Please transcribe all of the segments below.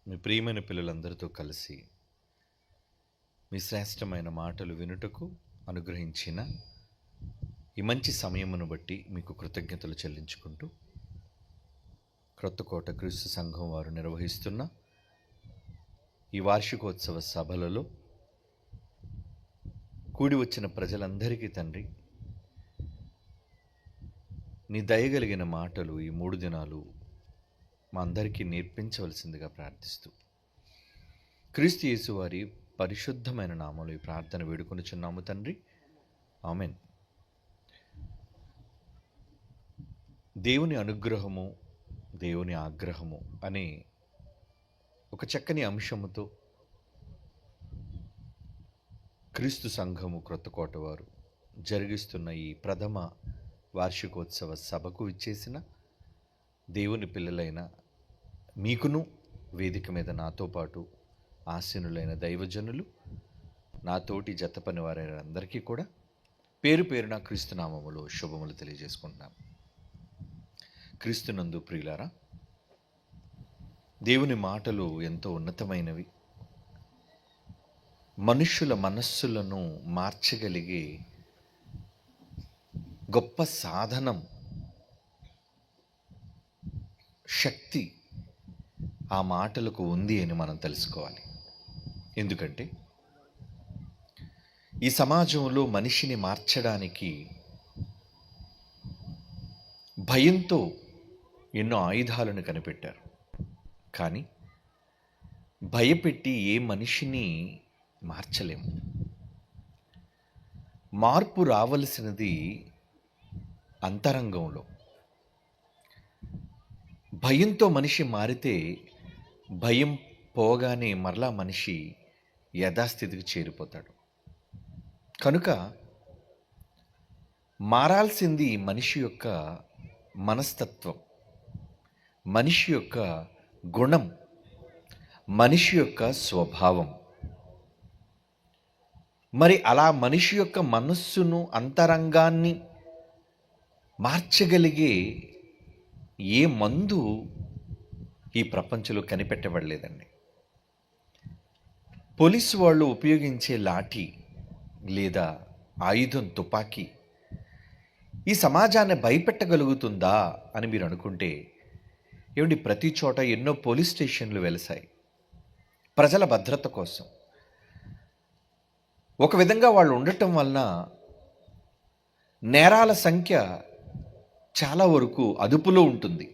మీ ప్రియమైన పిల్లలందరితో కలిసి మీ శ్రేష్టమైన మాటలు వినుటకు అనుగ్రహించిన ఈ మంచి సమయమును బట్టి మీకు కృతజ్ఞతలు చెల్లించుకుంటూ క్రొత్తకోట క్రీస్తు సంఘం వారు నిర్వహిస్తున్న ఈ వార్షికోత్సవ సభలలో కూడి వచ్చిన ప్రజలందరికీ తండ్రి నీ దయగలిగిన మాటలు ఈ 3 దినాలు మా అందరికీ నేర్పించవలసిందిగా ప్రార్థిస్తూ క్రీస్తు యేసు వారి పరిశుద్ధమైన నామములో ఈ ప్రార్థన వేడుకొనుచున్నాము తండ్రి, ఆమెన్. దేవుని అనుగ్రహము, దేవుని ఆగ్రహము అనే ఒక చక్కని అంశముతో క్రీస్తు సంఘము క్రొత్తకోట వారు జరిగిస్తున్న ఈ ప్రథమ వార్షికోత్సవ సభకు ఇచ్చేసిన దేవుని పిల్లలైన మీకును, వేదిక మీద నాతో పాటు ఆసీనులైన దైవజనులు, నాతోటి జత పని వారైన అందరికీ కూడా పేరు పేరున క్రీస్తునామములో శుభములు తెలియజేసుకుంటున్నాం. క్రీస్తునందు ప్రియులారా, దేవుని మాటలు ఎంతో ఉన్నతమైనవి. మనుష్యుల మనస్సులను మార్చగలిగే గొప్ప సాధనం, శక్తి ఆ మాటలకు ఉంది అని మనం తెలుసుకోవాలి. ఎందుకంటే ఈ సమాజంలో మనిషిని మార్చడానికి భయంతో ఎన్నో ఆయుధాలను కనిపెట్టారు. కానీ భయపెట్టి ఏ మనిషిని మార్చలేము. మార్పు రావలసినది అంతరంగంలో. భయంతో మనిషి మారితే భయం పోగానే మరలా మనిషి యథాస్థితికి చేరిపోతాడు. కనుక మారాల్సింది మనిషి యొక్క మనస్తత్వం, మనిషి యొక్క గుణం, మనిషి యొక్క స్వభావం. మరి అలా మనిషి యొక్క మనస్సును, అంతరంగాన్ని మార్చగలిగే ఏ మందు ఈ ప్రపంచంలో కనిపెట్టబడలేదండి. పోలీసు వాళ్ళు ఉపయోగించే లాఠీ లేదా ఆయుధం, తుపాకీ ఈ సమాజాన్ని భయపెట్టగలుగుతుందా అని మీరు అనుకుంటే, ఏమిటి, ప్రతి చోట ఎన్నో పోలీస్ స్టేషన్లు వెలిసాయి ప్రజల భద్రత కోసం. ఒక విధంగా వాళ్ళు ఉండటం వలన నేరాల సంఖ్య చాలా వరకు అదుపులో ఉంటుంది.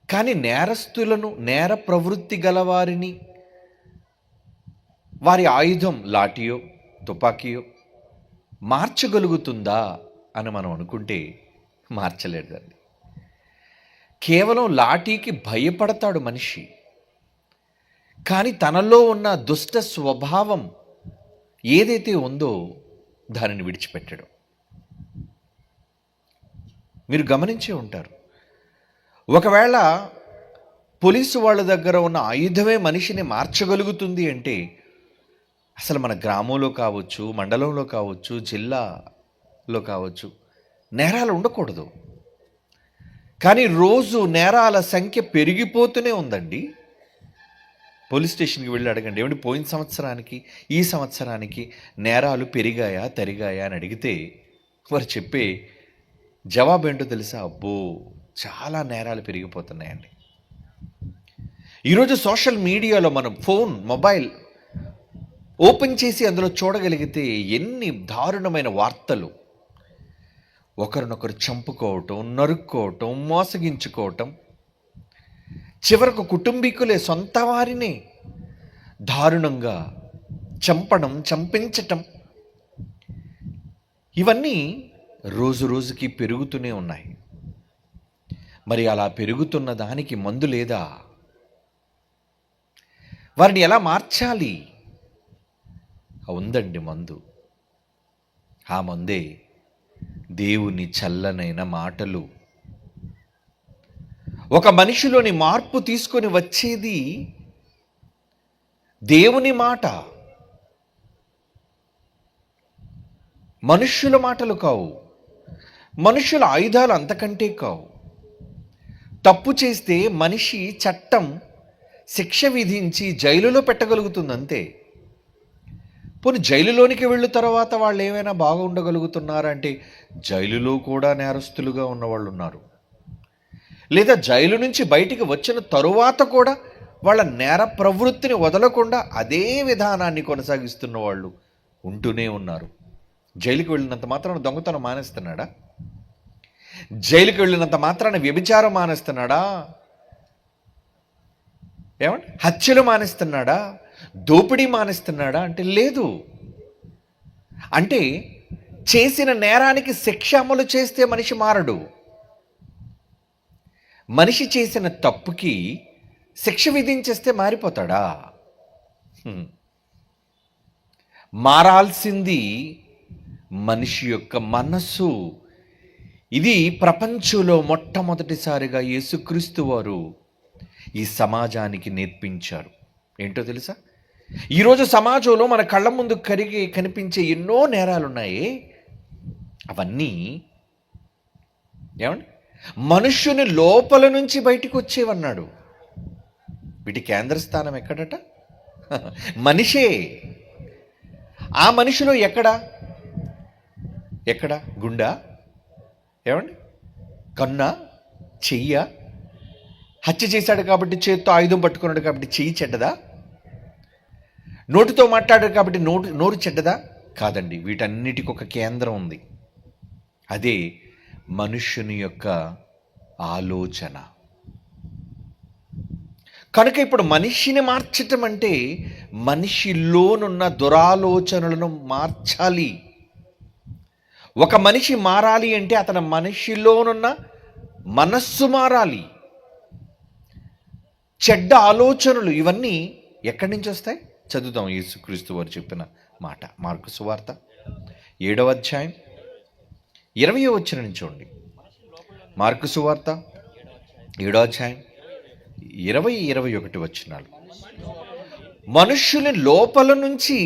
కానీ నేరస్తులను, నేర ప్రవృత్తి గలవారిని వారి ఆయుధం లాఠీయో తుపాకీయో మార్చగలుగుతుందా అని మనం అనుకుంటే మార్చలేదండి. కేవలం లాఠీకి భయపడతాడు మనిషి, కానీ తనలో ఉన్న దుష్ట స్వభావం ఏదైతే ఉందో దానిని విడిచిపెట్టడం. మీరు గమనించే ఉంటారు, ఒకవేళ పోలీసు వాళ్ళ దగ్గర ఉన్న ఆయుధమే మనిషిని మార్చగలుగుతుంది అంటే అసలు మన గ్రామంలో కావచ్చు, మండలంలో కావచ్చు, జిల్లాలో కావచ్చు నేరాలు ఉండకూడదు. కానీ రోజు నేరాల సంఖ్య పెరిగిపోతూనే ఉందండి. పోలీస్ స్టేషన్కి వెళ్ళి అడగండి, ఏమిటి పోయిన సంవత్సరానికి ఈ సంవత్సరానికి నేరాలు పెరిగాయా తరిగాయా అని అడిగితే వారు చెప్పే జవాబు ఏంటో తెలుసా? అబ్బో, చాలా నేరాలు పెరిగిపోతున్నాయండి. ఈరోజు సోషల్ మీడియాలో మనం మొబైల్ ఓపెన్ చేసి అందులో చూడగలిగితే ఎన్ని దారుణమైన వార్తలు. ఒకరినొకరు చంపుకోవటం, నరుక్కోవటం, మోసగించుకోవటం, చివరకు కుటుంబీకులే సొంత వారిని దారుణంగా చంపడం, చంపించటం, ఇవన్నీ రోజు రోజుకి పెరుగుతూనే ఉన్నాయి. మరి అలా పెరుగుతున్న దానికి మందు లేదా? వారిని ఎలా మార్చాలి? ఉందండి మందు. ఆ మందే దేవుని చల్లనైన మాటలు. ఒక మనిషిలోని మార్పు తీసుకొని వచ్చేది దేవుని మాట, మనుష్యుల మాటలు కావు. మనుష్యుల ఆయుధాలు అంతకంటే కావు. తప్పు చేస్తే మనిషి చట్టం శిక్ష విధించి జైలులో పెట్టగలుగుతుంది అంతే. పోనీ జైలులోనికి వెళ్ళిన తర్వాత వాళ్ళు ఏమైనా బాగుండగలుగుతున్నారంటే జైలులో కూడా నేరస్తులుగా ఉన్నవాళ్ళు ఉన్నారు. లేదా జైలు నుంచి బయటికి వచ్చిన తరువాత కూడా వాళ్ళ నేర ప్రవృత్తిని వదలకుండా అదే విధానాన్ని కొనసాగిస్తున్న వాళ్ళు ఉంటూనే ఉన్నారు. జైలుకి వెళ్ళినంత మాత్రాన దొంగతనం మానేస్తున్నాడా? జైలుకి వెళ్ళినంత మాత్రాన వ్యభిచారం మానేస్తున్నాడా? ఏమంటే హత్యలు మానేస్తున్నాడా? దోపిడీ మానేస్తున్నాడా అంటే లేదు. అంటే చేసిన నేరానికి శిక్ష అమలు చేస్తే మనిషి మారడు. మనిషి చేసిన తప్పుకి శిక్ష విధించేస్తే మారిపోతాడా? మారాల్సింది మనిషి యొక్క మనస్సు. ఇది ప్రపంచంలో మొట్టమొదటిసారిగా యేసుక్రీస్తు వారు ఈ సమాజానికి నేర్పించారు. ఏంటో తెలుసా? ఈరోజు సమాజంలో మన కళ్ళ ముందు కనిపించే ఎన్నో నేరాలు ఉన్నాయి. అవన్నీ ఏమండి మనుష్యుని లోపల నుంచి బయటికి వచ్చేవన్నాడు. వీటి కేంద్ర స్థానం ఎక్కడట? మనిషే. ఆ మనిషిలో ఎక్కడ గుండా, ఏమండి కన్నా, చెయ్య? హత్య చేశాడు కాబట్టి చేత్తో ఆయుధం పట్టుకున్నాడు కాబట్టి చెయ్యి చెడ్డదా? నోటితో మాట్లాడాడు కాబట్టి నోరు చెడ్డదా? కాదండి. వీటన్నిటికి ఒక కేంద్రం ఉంది. అదే మనుష్యుని యొక్క ఆలోచన. కనుక ఇప్పుడు మనిషిని మార్చటం అంటే మనిషిలోనున్న దురాలోచనలను మార్చాలి. ఒక మనిషి మారాలి అంటే అతని మనిషిలోనున్న మనస్సు మారాలి. చెడ్డ ఆలోచనలు ఇవన్నీ ఎక్కడి నుంచి వస్తాయి? చదువుదాం యేసుక్రీస్తు వారు చెప్పిన మాట. మార్కు సువార్త 7వ అధ్యాయం 20వ వచనం నుంచి చూడండి. మార్కు సువార్త 7వ అధ్యాయం 20-21 వచనాలు. మనుష్యుని లోపల నుంచి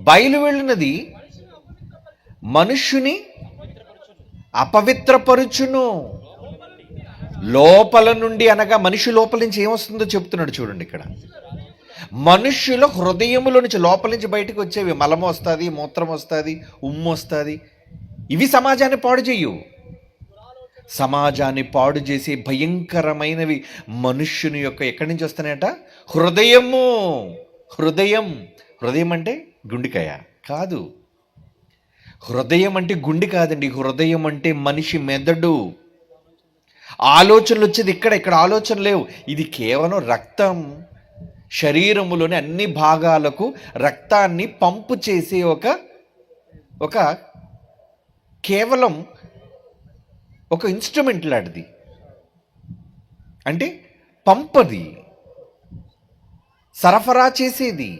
బయలు వెళ్ళినది మనుష్యుని అపవిత్రపరుచును. లోపల నుండి అనగా మనిషి లోపల నుంచి ఏమొస్తుందో చెప్తున్నాడు చూడండి. ఇక్కడ మనుష్యుల హృదయములో నుంచి లోపల నుంచి బయటకు వచ్చేవి మలము వస్తుంది, మూత్రం వస్తుంది, ఉమ్ము వస్తుంది. ఇవి సమాజాన్ని పాడు చేయు. సమాజాన్ని పాడు చేసే భయంకరమైనవి మనుష్యుని యొక్క ఎక్కడి నుంచి వస్తున్నాయట? హృదయము. హృదయం అంటే గుండెకాయ కాదు. హృదయం అంటే గుండె కాదండి. హృదయం అంటే మనిషి మెదడు. ఆలోచనలు వచ్చేది ఇక్కడ ఆలోచన లేవు. ఇది కేవలం రక్తం. శరీరములోని అన్ని భాగాలకు రక్తాన్ని పంపు చేసే ఒక కేవలం ఒక ఇన్స్ట్రుమెంట్ లాంటిది. అంటే పంపది, సరఫరా చేసేది.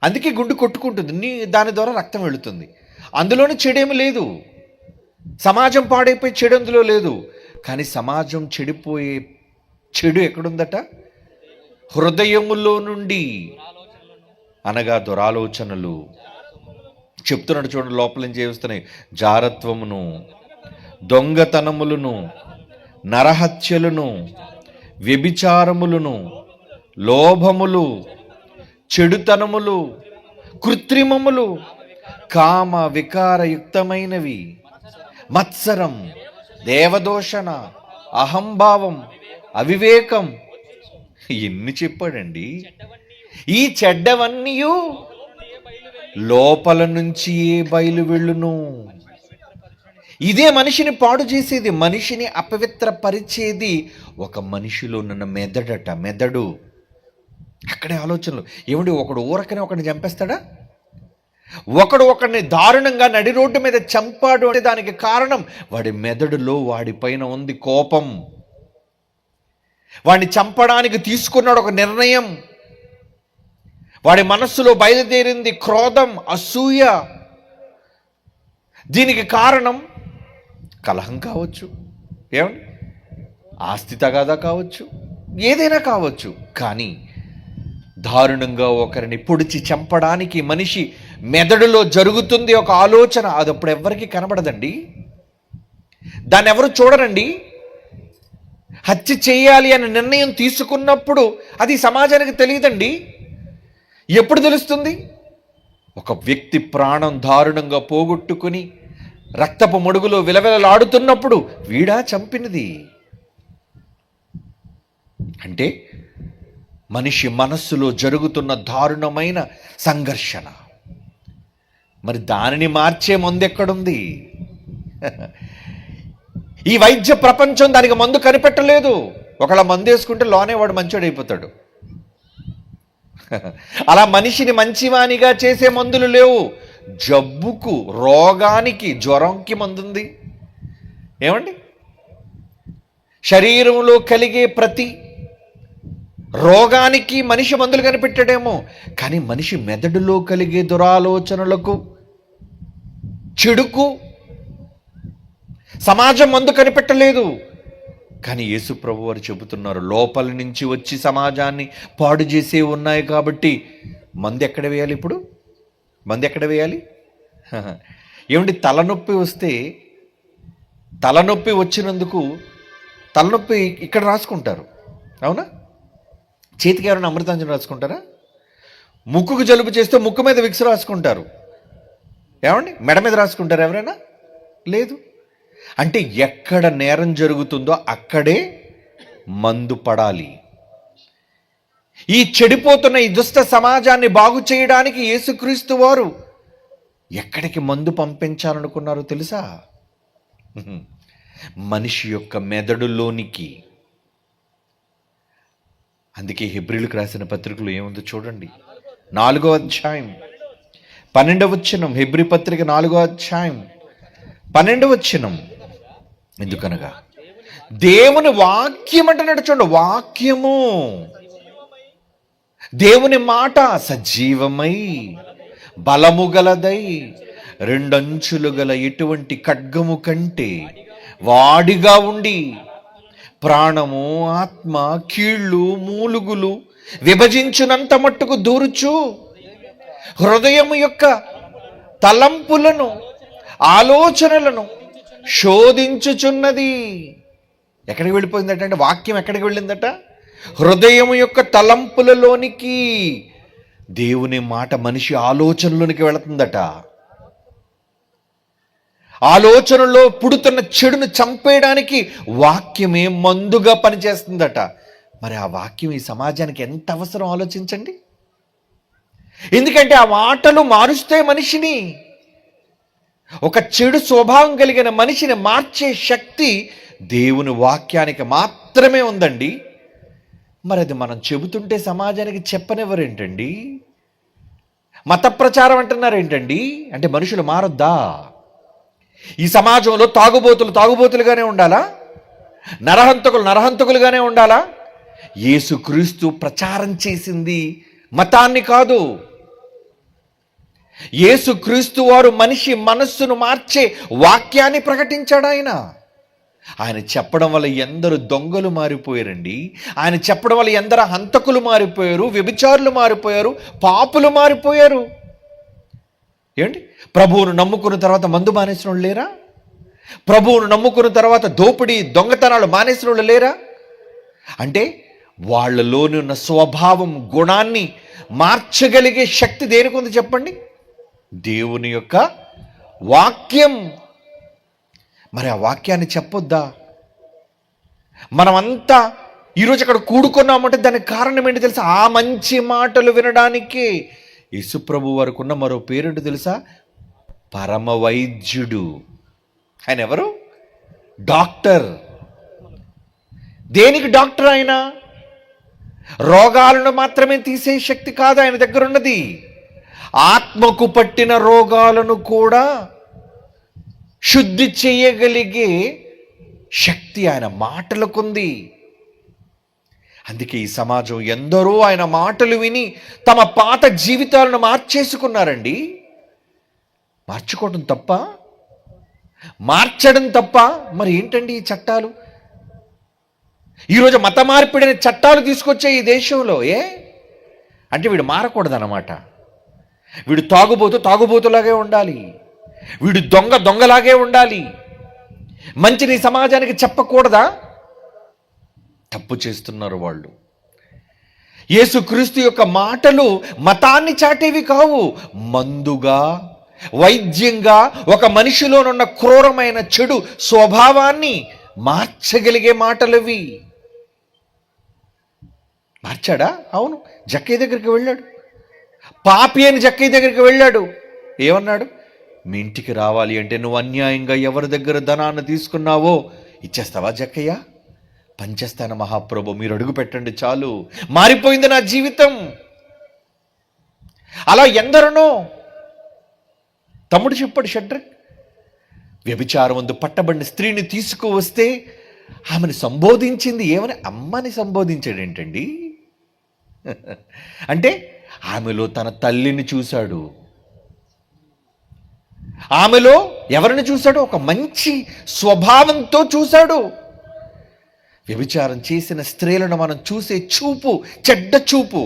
అందుకే గుండె కొట్టుకుంటుంది. దాని ద్వారా రక్తం వెళుతుంది. అందులోని చెడేమి లేదు. సమాజం పాడైపోయి చెడు అందులో లేదు. కానీ సమాజం చెడిపోయే చెడు ఎక్కడుందట? హృదయములో నుండి, అనగా దురాలోచనలు. చెప్తున్నాడు చూడండి, లోపల నుంచి చేస్తున్నాయి. జారత్వమును, దొంగతనములను, నరహత్యలను, వ్యభిచారములను, లోభములు, చెడుతనములు, కృత్రిమములు, కామ వికారయుక్తమైనవి, మత్సరం, దేవదోషణ, అహంభావం, అవివేకం. ఎన్ని చెప్పాడండి. ఈ చెడ్డవన్నీ లోపల నుంచి బయలు వెళ్ళును. ఇదే మనిషిని పాడు చేసేది, మనిషిని అపవిత్రపరిచేది ఒక మనిషిలో ఉన్న మెదడు. అక్కడే ఆలోచనలు. ఏమిటి, ఒకడు ఊరకనే ఒకడిని చంపేస్తాడా? ఒకడిని దారుణంగా నడి రోడ్డు మీద చంపాడు అంటే దానికి కారణం వాడి మెదడులో వాడి పైన ఉంది కోపం. వాడిని చంపడానికి తీసుకున్నాడు ఒక నిర్ణయం. వాడి మనస్సులో బయలుదేరింది క్రోధం, అసూయ. దీనికి కారణం కలహం కావచ్చు, ఏమండి ఆస్తి తగాదా కావచ్చు, ఏదైనా కావచ్చు. కానీ దారుణంగా ఒకరిని పొడిచి చంపడానికి మనిషి మెదడులో జరుగుతుంది ఒక ఆలోచన. అది అప్పుడు ఎవరికి కనబడదండి. దాన్ని ఎవరు చూడరండి. హత్య చేయాలి అనే నిర్ణయం తీసుకున్నప్పుడు అది సమాజానికి తెలియదండి. ఎప్పుడు తెలుస్తుంది? ఒక వ్యక్తి ప్రాణం దారుణంగా పోగొట్టుకుని రక్తపు మడుగులో విలవిలలాడుతున్నప్పుడు వీడా చంపినది అంటే మనిషి మనస్సులో జరుగుతున్న దారుణమైన సంఘర్షణ. మరి దానిని మార్చే మందు ఎక్కడుంది? ఈ వైద్య ప్రపంచం దానికి మందు కనిపెట్టలేదు. ఒకళ్ళ మందు వేసుకుంటే లోనే వాడు మంచోడు అయిపోతాడు. అలా మనిషిని మంచివానిగా చేసే మందులు లేవు. జబ్బుకు, రోగానికి, జ్వరంకి మందుంది. ఏమండి? శరీరంలో కలిగే ప్రతి రోగానికి మనిషి మందులు కనిపెట్టాడేమో, కానీ మనిషి మెదడులో కలిగే దురాలోచనలకు, చెడుకు సమాజం మందు కనిపెట్టలేదు. కానీ యేసు ప్రభు వారు చెబుతున్నారు, లోపల నుంచి వచ్చి సమాజాన్ని పాడు చేసే ఉన్నాయి కాబట్టి మందు ఎక్కడ వేయాలి? ఇప్పుడు మందు ఎక్కడ వేయాలి? ఏమండి, తలనొప్పి వస్తే, తలనొప్పి వచ్చినందుకు తలనొప్పి ఇక్కడ రాసుకుంటారు, అవునా? చేతికి ఎవరైనా అమృతాంజనం రాసుకుంటారా? ముక్కుకు జలుబు చేస్తే ముక్కు మీద విక్స్ రాసుకుంటారు. ఏమండి, మెడ మీద రాసుకుంటారు ఎవరైనా? లేదు. అంటే ఎక్కడ నేరం జరుగుతుందో అక్కడే మందు పడాలి. ఈ చెడిపోతున్న ఈ దుష్ట సమాజాన్ని బాగు చేయడానికి యేసుక్రీస్తు వారు ఎక్కడికి మందు పంపించాలనుకున్నారో తెలుసా? మనిషి యొక్క మెదడులోనికి. అందుకే హెబ్రీలకు రాసిన పత్రికలు ఏముందో చూడండి. 4వ అధ్యాయం 12వ వచనం. హెబ్రీ పత్రిక 4వ అధ్యాయం 12వ వచనం. ఎందుకనగా దేవుని వాక్యం అంటున్నాడు చూడండి. వాక్యము, దేవుని మాట సజీవమై బలము గలదై రెండంచులు గల ఎటువంటి ఖడ్గము కంటే వాడిగా ఉండి ప్రాణము, ఆత్మ, కీళ్ళు, మూలుగులు విభజించునంత మట్టుకు దూరుచు హృదయము యొక్క తలంపులను, ఆలోచనలను శోధించుచున్నది. ఎక్కడికి వెళ్ళిపోయిందట? అంటే వాక్యం ఎక్కడికి వెళ్ళిందట? హృదయం యొక్క తలంపులలోనికి. దేవుని మాట మనిషి ఆలోచనలోనికి వెళుతుందట. ఆలోచనలో పుడుతున్న చెడును చంపేయడానికి వాక్యమే మందుగా పనిచేస్తుందట. మరి ఆ వాక్యం ఈ సమాజానికి ఎంత అవసరం ఆలోచించండి. ఎందుకంటే ఆ మాటలు మారుస్తే మనిషిని, ఒక చెడు స్వభావం కలిగిన మనిషిని మార్చే శక్తి దేవుని వాక్యానికి మాత్రమే ఉందండి. మరి అది మనం చెబుతుంటే సమాజానికి చెప్పనివ్వరేంటండి? మత ప్రచారం అంటున్నారేంటండి? అంటే మనుషులు మారొద్దా? ఈ సమాజంలో తాగుబోతులు తాగుబోతులుగానే ఉండాలా? నరహంతకులు నరహంతకులుగానే ఉండాలా? యేసుక్రీస్తు ప్రచారం చేసింది మతాన్ని కాదు. యేసుక్రీస్తు వారు మనిషి మనస్సును మార్చే వాక్యాన్ని ప్రకటించాడు. ఆయన చెప్పడం వల్ల ఎందరు దొంగలు మారిపోయారండి. ఆయన చెప్పడం వల్ల ఎందరు హంతకులు మారిపోయారు, వ్యభిచారులు మారిపోయారు, పాపులు మారిపోయారు. ఏంటి, ప్రభువును నమ్ముకున్న తర్వాత మందు మానేసిన వాళ్ళు లేరా? ప్రభువును నమ్ముకున్న తర్వాత దోపిడీ, దొంగతనాలు మానేసిన వాళ్ళు లేరా? అంటే వాళ్ళలోని ఉన్న స్వభావం, గుణాన్ని మార్చగలిగే శక్తి దేనికి ఉంది చెప్పండి? దేవుని యొక్క వాక్యం. మరి ఆ వాక్యాన్ని చెప్పొద్దా? మనమంతా ఈరోజు అక్కడ కూడుకున్నామంటే దానికి కారణం ఏంటి తెలుసా? ఆ మంచి మాటలు వినడానికి. యేసుప్రభు వారికి ఉన్న మరో పేరేంటి తెలుసా? పరమ వైద్యుడు. ఆయన ఎవరు? డాక్టర్. దేనికి డాక్టర్ ఆయన? రోగాలను మాత్రమే తీసే శక్తి కాదు ఆయన దగ్గర ఉన్నది. ఆత్మకు పట్టిన రోగాలను కూడా శుద్ధి చేయగలిగే శక్తి ఆయన మాటలకుంది. అందుకే ఈ సమాజం ఎందరో ఆయన మాటలు విని తమ పాత జీవితాలను మార్చేసుకున్నారండి. మార్చుకోవడం తప్ప? మార్చడం తప్ప? మరి ఏంటండి ఈ చట్టాలు? ఈరోజు మత మార్పిడిని చట్టాలు తీసుకొచ్చే ఈ దేశంలో అంటే వీడు మారకూడదన్నమాట. వీడు తాగుబోతులాగే ఉండాలి, వీడు దొంగలాగే ఉండాలి. మంచిని సమాజానికి చెప్పకూడదా? తప్పు చేస్తున్నారు వాళ్ళు. యేసుక్రీస్తు యొక్క మాటలు మతాన్ని చాటేవి కావు. మందుగా, వైద్యంగా ఒక మనిషిలోనున్న క్రూరమైన చెడు స్వభావాన్ని మార్చగలిగే మాటలవి. మార్చాడా? అవును. జక్కయ్య దగ్గరికి వెళ్ళాడు. పాపి అని జక్కయ్య దగ్గరికి వెళ్ళాడు. ఏమన్నాడు? మీ ఇంటికి రావాలి అంటే నువ్వు అన్యాయంగా ఎవరి దగ్గర ధనాన్ని తీసుకున్నావో ఇచ్చేస్తావా జక్కయ్య? పంచేస్తాను మహాప్రభు, మీరు అడుగు పెట్టండి చాలు, మారిపోయింది నా జీవితం. అలా ఎందరనో. తమ్ముడు చెప్పాడు షడ్రక్, వ్యభిచారం ముందు పట్టబడిన స్త్రీని తీసుకువస్తే ఆమెను సంబోధించింది ఏమని? అమ్మని సంబోధించాడు ఏంటండి? అంటే ఆమెలో తన తల్లిని చూశాడు. ఆమెలో ఎవరిని చూశాడు? ఒక మంచి స్వభావంతో చూశాడు. వ్యభిచారం చేసిన స్త్రీలను మనం చూసే చూపు చెడ్డ చూపు.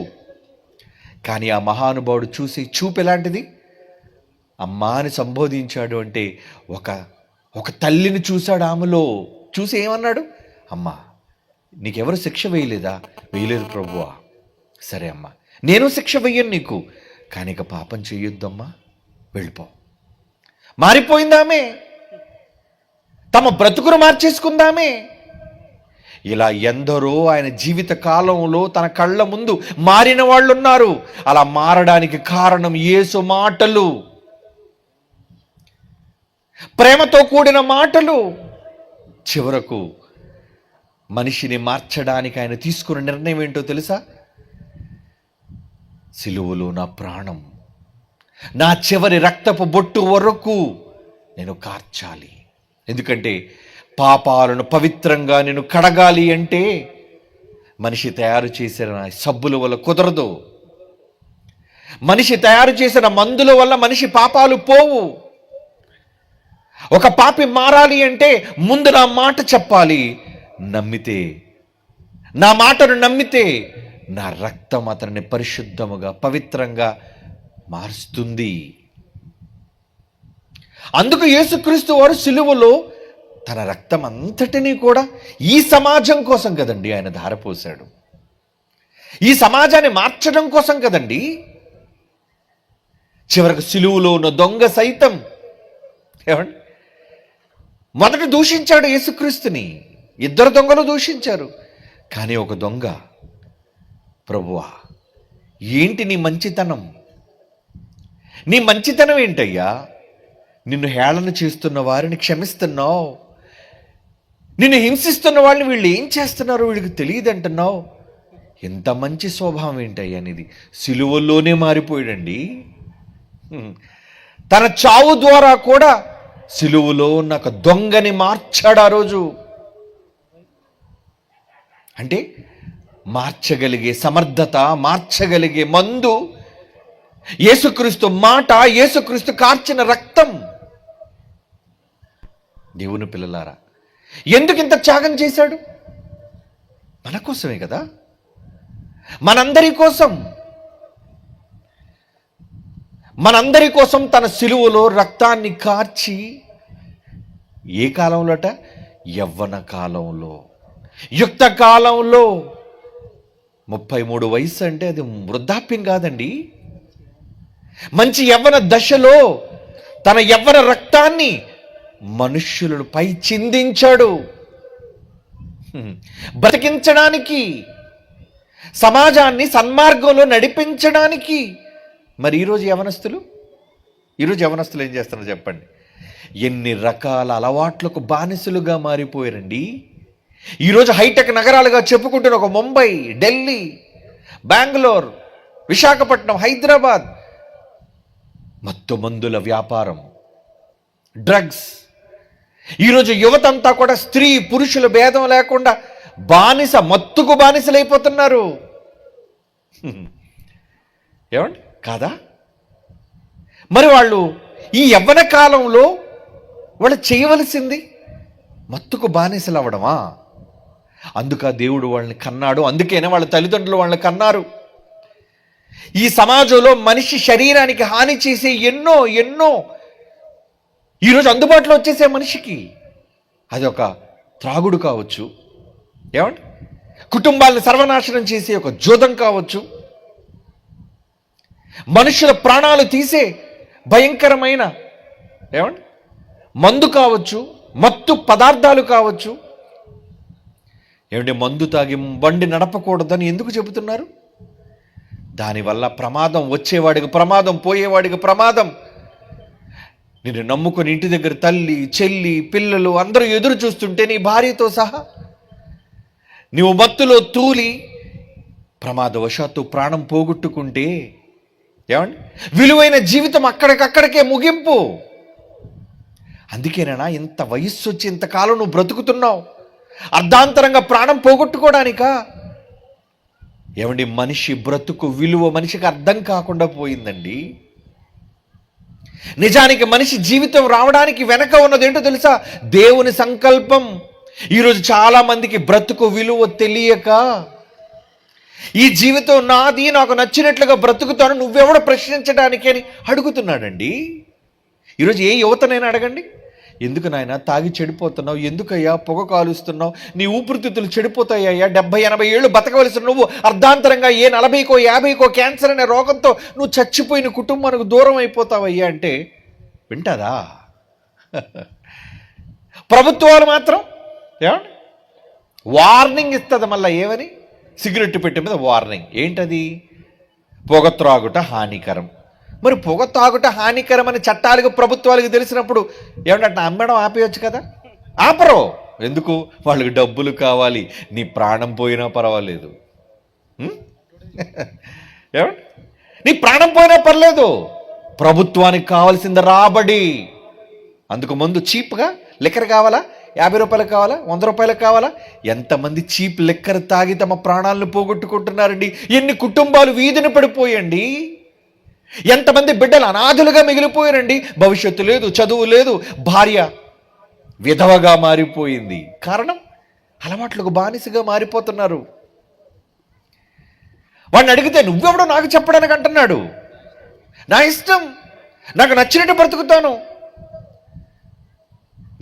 కానీ ఆ మహానుభావుడు చూసే చూపు ఎలాంటిది? అమ్మా అని సంబోధించాడు. అంటే ఒక తల్లిని చూశాడు. ఆమెలో చూసి ఏమన్నాడు? అమ్మా, నీకెవరు శిక్ష వేయలేదా? వేయలేదు ప్రభువా. సరే అమ్మా, నేను శిక్ష వెయ్యను నీకు, కానీ ఇక పాపం చెయ్యొద్దమ్మా, వెళ్ళిపో. మారిపోయిందామే, తమ బ్రతుకును మార్చేసుకుందామే. ఇలా ఎందరో ఆయన జీవిత కాలంలో తన కళ్ళ ముందు మారిన వాళ్ళు ఉన్నారు. అలా మారడానికి కారణం యేసు మాటలు, ప్రేమతో కూడిన మాటలు. చివరకు మనిషిని మార్చడానికి ఆయన తీసుకున్న నిర్ణయం ఏంటో తెలుసా? సిలువలో నా ప్రాణం, నా చివరి రక్తపు బొట్టు వరకు నేను కార్చాలి. ఎందుకంటే పాపాలను పవిత్రంగా నేను కడగాలి అంటే మనిషి తయారు చేసిన సబ్బుల వల్ల కుదరదు. మనిషి తయారు చేసిన మందుల వల్ల మనిషి పాపాలు పోవు. ఒక పాపి మారాలి అంటే ముందు నా మాట చెప్పాలి. నమ్మితే, నా మాటను నమ్మితే నా రక్తం అతన్ని పరిశుద్ధముగా పవిత్రంగా మారుస్తుంది. అందుకు యేసుక్రీస్తు వారు సిలువలో తన రక్తం అంతటినీ కూడా ఈ సమాజం కోసం కదండి ఆయన ధారపోశాడు. ఈ సమాజాన్ని మార్చడం కోసం కదండి. చివరకు సిలువలో ఉన్న దొంగ సైతం ఏమండి మొదట దూషించాడు యేసుక్రీస్తుని. ఇద్దరు దొంగలు దూషించారు. కానీ ఒక దొంగ, ప్రభువా, ఏంటి నీ మంచితనం? నీ మంచితనం ఏంటయ్యా? నిన్ను హేళన చేస్తున్న వారిని క్షమిస్తున్నావు, నిన్ను హింసిస్తున్న వాళ్ళని వీళ్ళు ఏం చేస్తున్నారో వీళ్ళకి తెలియదు అంటున్నావు. ఎంత మంచి స్వభావం ఏంటయ్యా నీది? సిలువల్లోనే మారిపోయాడండి. తన చావు ద్వారా కూడా సిలువలో నాకు దొంగని మార్చాడు ఆ రోజు. అంటే మార్చగలిగే సమర్థత, మార్చగలిగే మందు యేసుక్రీస్తు మాట, యేసుక్రీస్తు కార్చిన రక్తం. దేవుని పిల్లలారా, ఎందుకు ఇంత త్యాగం చేశాడు? మన కోసమే కదా, మనందరి కోసం. మనందరి కోసం తన సిలువలో రక్తాన్ని కార్చి, ఏ కాలంలోట? యవ్వన కాలంలో, యుక్త కాలంలో. 33 వయసు అంటే అది వృద్ధాప్యం కాదండి. మంచి యవ్వన దశలో తన యవ్వన రక్తాన్ని మనుష్యులను పై చిందించాడు, బ్రతికించడానికి, సమాజాన్ని సన్మార్గంలో నడిపించడానికి. మరి ఈరోజు యవనస్తులు ఏం చేస్తున్నారు చెప్పండి? ఎన్ని రకాల అలవాట్లకు బానిసలుగా మారిపోయారండి. ఈరోజు హైటెక్ నగరాలుగా చెప్పుకుంటున్న ఒక ముంబై, ఢిల్లీ, బెంగళూరు, విశాఖపట్నం, హైదరాబాద్, మత్తు మందుల వ్యాపారం, డ్రగ్స్. ఈరోజు యువతంతా కూడా స్త్రీ పురుషుల భేదం లేకుండా మత్తుకు బానిసలైపోతున్నారు. ఏమండి కాదా? మరి వాళ్ళు ఈ యవ్వన కాలంలో వాళ్ళు చేయవలసింది మత్తుకు బానిసలు అవ్వడమా? అందుక దేవుడు వాళ్ళని కన్నాడు. అందుకేనే వాళ్ళ తల్లిదండ్రులు వాళ్ళని కన్నారు. ఈ సమాజంలో మనిషి శరీరానికి హాని చేసే ఎన్నో ఈరోజు అందుబాటులో వచ్చేసే మనిషికి అది ఒక త్రాగుడు కావచ్చు, ఏమండి కుటుంబాలను సర్వనాశనం చేసే ఒక జూదం కావచ్చు, మనుషుల ప్రాణాలు తీసే భయంకరమైన ఏమండి మందు కావచ్చు, మత్తు పదార్థాలు కావచ్చు. ఏమంటే మందు తాగి బండి నడపకూడదని ఎందుకు చెబుతున్నారు? దానివల్ల ప్రమాదం, వచ్చేవాడికి ప్రమాదం, పోయేవాడికి ప్రమాదం. నిన్ను నమ్ముకొని ఇంటి దగ్గర తల్లి, చెల్లి, పిల్లలు అందరూ ఎదురు చూస్తుంటే నీ భార్యతో సహా నీవు మత్తులో తూలి ప్రమాదవశాత్తు ప్రాణం పోగొట్టుకుంటే ఏమండి విలువైన జీవితం అక్కడికక్కడికే ముగింపు. అందుకేనా ఇంత వయస్సు వచ్చి ఇంతకాలం నువ్వు బ్రతుకుతున్నావు? అర్ధాంతరంగా ప్రాణం పోగొట్టుకోవడానికా? ఏమండి మనిషి బ్రతుకు విలువ మనిషికి అర్థం కాకుండా పోయిందండి. నిజానికి మనిషి జీవితం రావడానికి వెనక ఉన్నది ఏంటో తెలుసా? దేవుని సంకల్పం. ఈరోజు చాలా మందికి బ్రతుకు విలువ తెలియక ఈ జీవితం నాది, నాకు నచ్చినట్లుగా బ్రతుకుతాను, నువ్వెవడో ప్రశ్నించడానికి అని అడుగుతున్నాడండి. ఈరోజు ఏ యువతనైనా అడగండి, ఎందుకు నాయన తాగి చెడిపోతున్నావు, ఎందుకయ్యా పొగ కాలుస్తున్నావు, నీ ఊపిరితిత్తులు చెడిపోతాయ్యా, 70-80 ఏళ్ళు బతకవలసిన నువ్వు అర్ధాంతరంగా 40కో 50కో క్యాన్సర్ అనే రోగంతో నువ్వు చచ్చిపోయిన కుటుంబానికి దూరం అయిపోతావయ్యా అంటే వింటాదా? ప్రభుత్వాలు మాత్రం ఏమండి వార్నింగ్ ఇస్తుంది. మళ్ళీ ఏమని? సిగరెట్ పెట్టే మీద వార్నింగ్. ఏంటది? పొగ త్రాగుట హానికరం. మరి పొగ తాగుట హానికరం అని చట్టాలకు ప్రభుత్వాలకు తెలిసినప్పుడు ఏమంటే అమ్మడం ఆపేయచ్చు కదా? ఆపరు. ఎందుకు? వాళ్ళకి డబ్బులు కావాలి. నీ ప్రాణం పోయినా పర్వాలేదు. ఏమండి నీ ప్రాణం పోయినా పర్లేదు, ప్రభుత్వానికి కావాల్సింది రాబడి. అందుకు ముందు చీప్గా లిక్కర్ కావాలా, 50 రూపాయలకు కావాలా, 100 రూపాయలకు కావాలా? ఎంతమంది చీప్ లిక్కర్ తాగి తమ ప్రాణాలను పోగొట్టుకుంటున్నారండి. ఎన్ని కుటుంబాలు వీధిన పడిపోయండి. ఎంతమంది బిడ్డలు అనాథులుగా మిగిలిపోయారండి. భవిష్యత్తు లేదు, చదువు లేదు, భార్య విధవగా మారిపోయింది. కారణం అలవాట్లకు బానిసగా మారిపోతున్నారు. వాడిని అడిగితే నువ్వెవడో నాకు చెప్పడానికి అంటున్నాడు. నా ఇష్టం, నాకు నచ్చినట్టు బ్రతుకుతాను.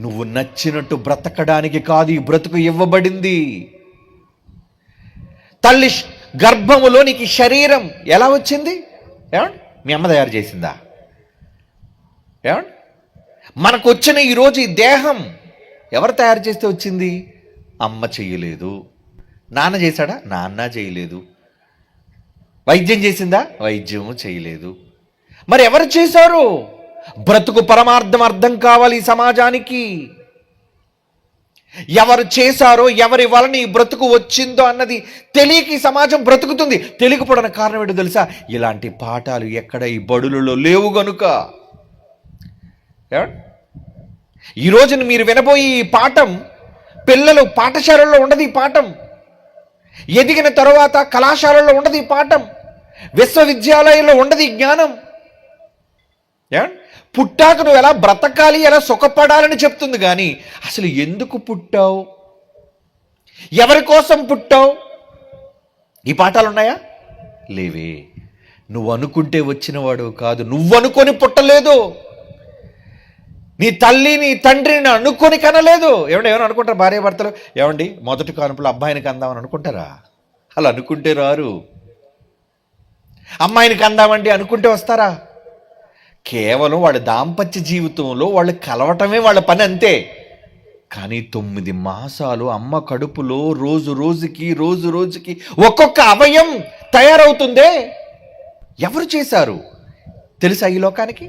నువ్వు నచ్చినట్టు బ్రతకడానికి కాదు ఈ బ్రతుకు ఇవ్వబడింది. తల్లి గర్భములో నీకు శరీరం ఎలా వచ్చింది? ఏమండి మీ అమ్మ తయారు చేసిందా? ఏమండి మనకు వచ్చిన ఈరోజు ఈ దేహం ఎవరు తయారు చేస్తే వచ్చింది? అమ్మ చేయలేదు. నాన్న చేశాడా? నాన్న చేయలేదు. వైద్యం చేసిందా? వైద్యము చేయలేదు. మరి ఎవరు చేశారు? బ్రతుకు పరమార్థం అర్థం కావాలి ఈ సమాజానికి. ఎవరు చేశారో, ఎవరి వలన ఈ బ్రతుకు వచ్చిందో అన్నది తెలియక ఈ సమాజం బ్రతుకుతుంది. తెలియకపోవడానికి కారణం ఏంటో తెలుసా? ఇలాంటి పాఠాలు ఎక్కడ ఈ బడులలో లేవు గనుక. ఈ రోజున మీరు వినబోయే ఈ పాఠం పిల్లలు పాఠశాలల్లో ఉండదు. ఈ పాఠం ఎదిగిన తరువాత కళాశాలల్లో ఉండదు. ఈ పాఠం విశ్వవిద్యాలయంలో ఉండదు. ఈ జ్ఞానం పుట్టాక నువ్వు ఎలా బ్రతకాలి, ఎలా సుఖపడాలని చెప్తుంది. కానీ అసలు ఎందుకు పుట్టావు, ఎవరి కోసం పుట్టావు, ఈ పాఠాలు ఉన్నాయా? లేవే. నువ్వు అనుకుంటే వచ్చినవాడు కాదు, నువ్వు అనుకొని పుట్టలేదు. నీ తల్లి నీ తండ్రిని అనుకొని కనలేదు. ఏమన్నా అనుకుంటారు భార్య భర్తలు? ఏమండి మొదటి కానుపులు అబ్బాయినికి అందామని అనుకుంటారా? అలా అనుకుంటే రారు. అమ్మాయినికి అందామండి అనుకుంటే వస్తారా? కేవలం వాళ్ళ దాంపత్య జీవితంలో వాళ్ళు కలవటమే వాళ్ళ పని, అంతే. కానీ 9 మాసాలు అమ్మ కడుపులో రోజు రోజుకి ఒక్కొక్క అవయం తయారవుతుందే. ఎవరు చేశారు తెలుసా ఈ లోకానికి?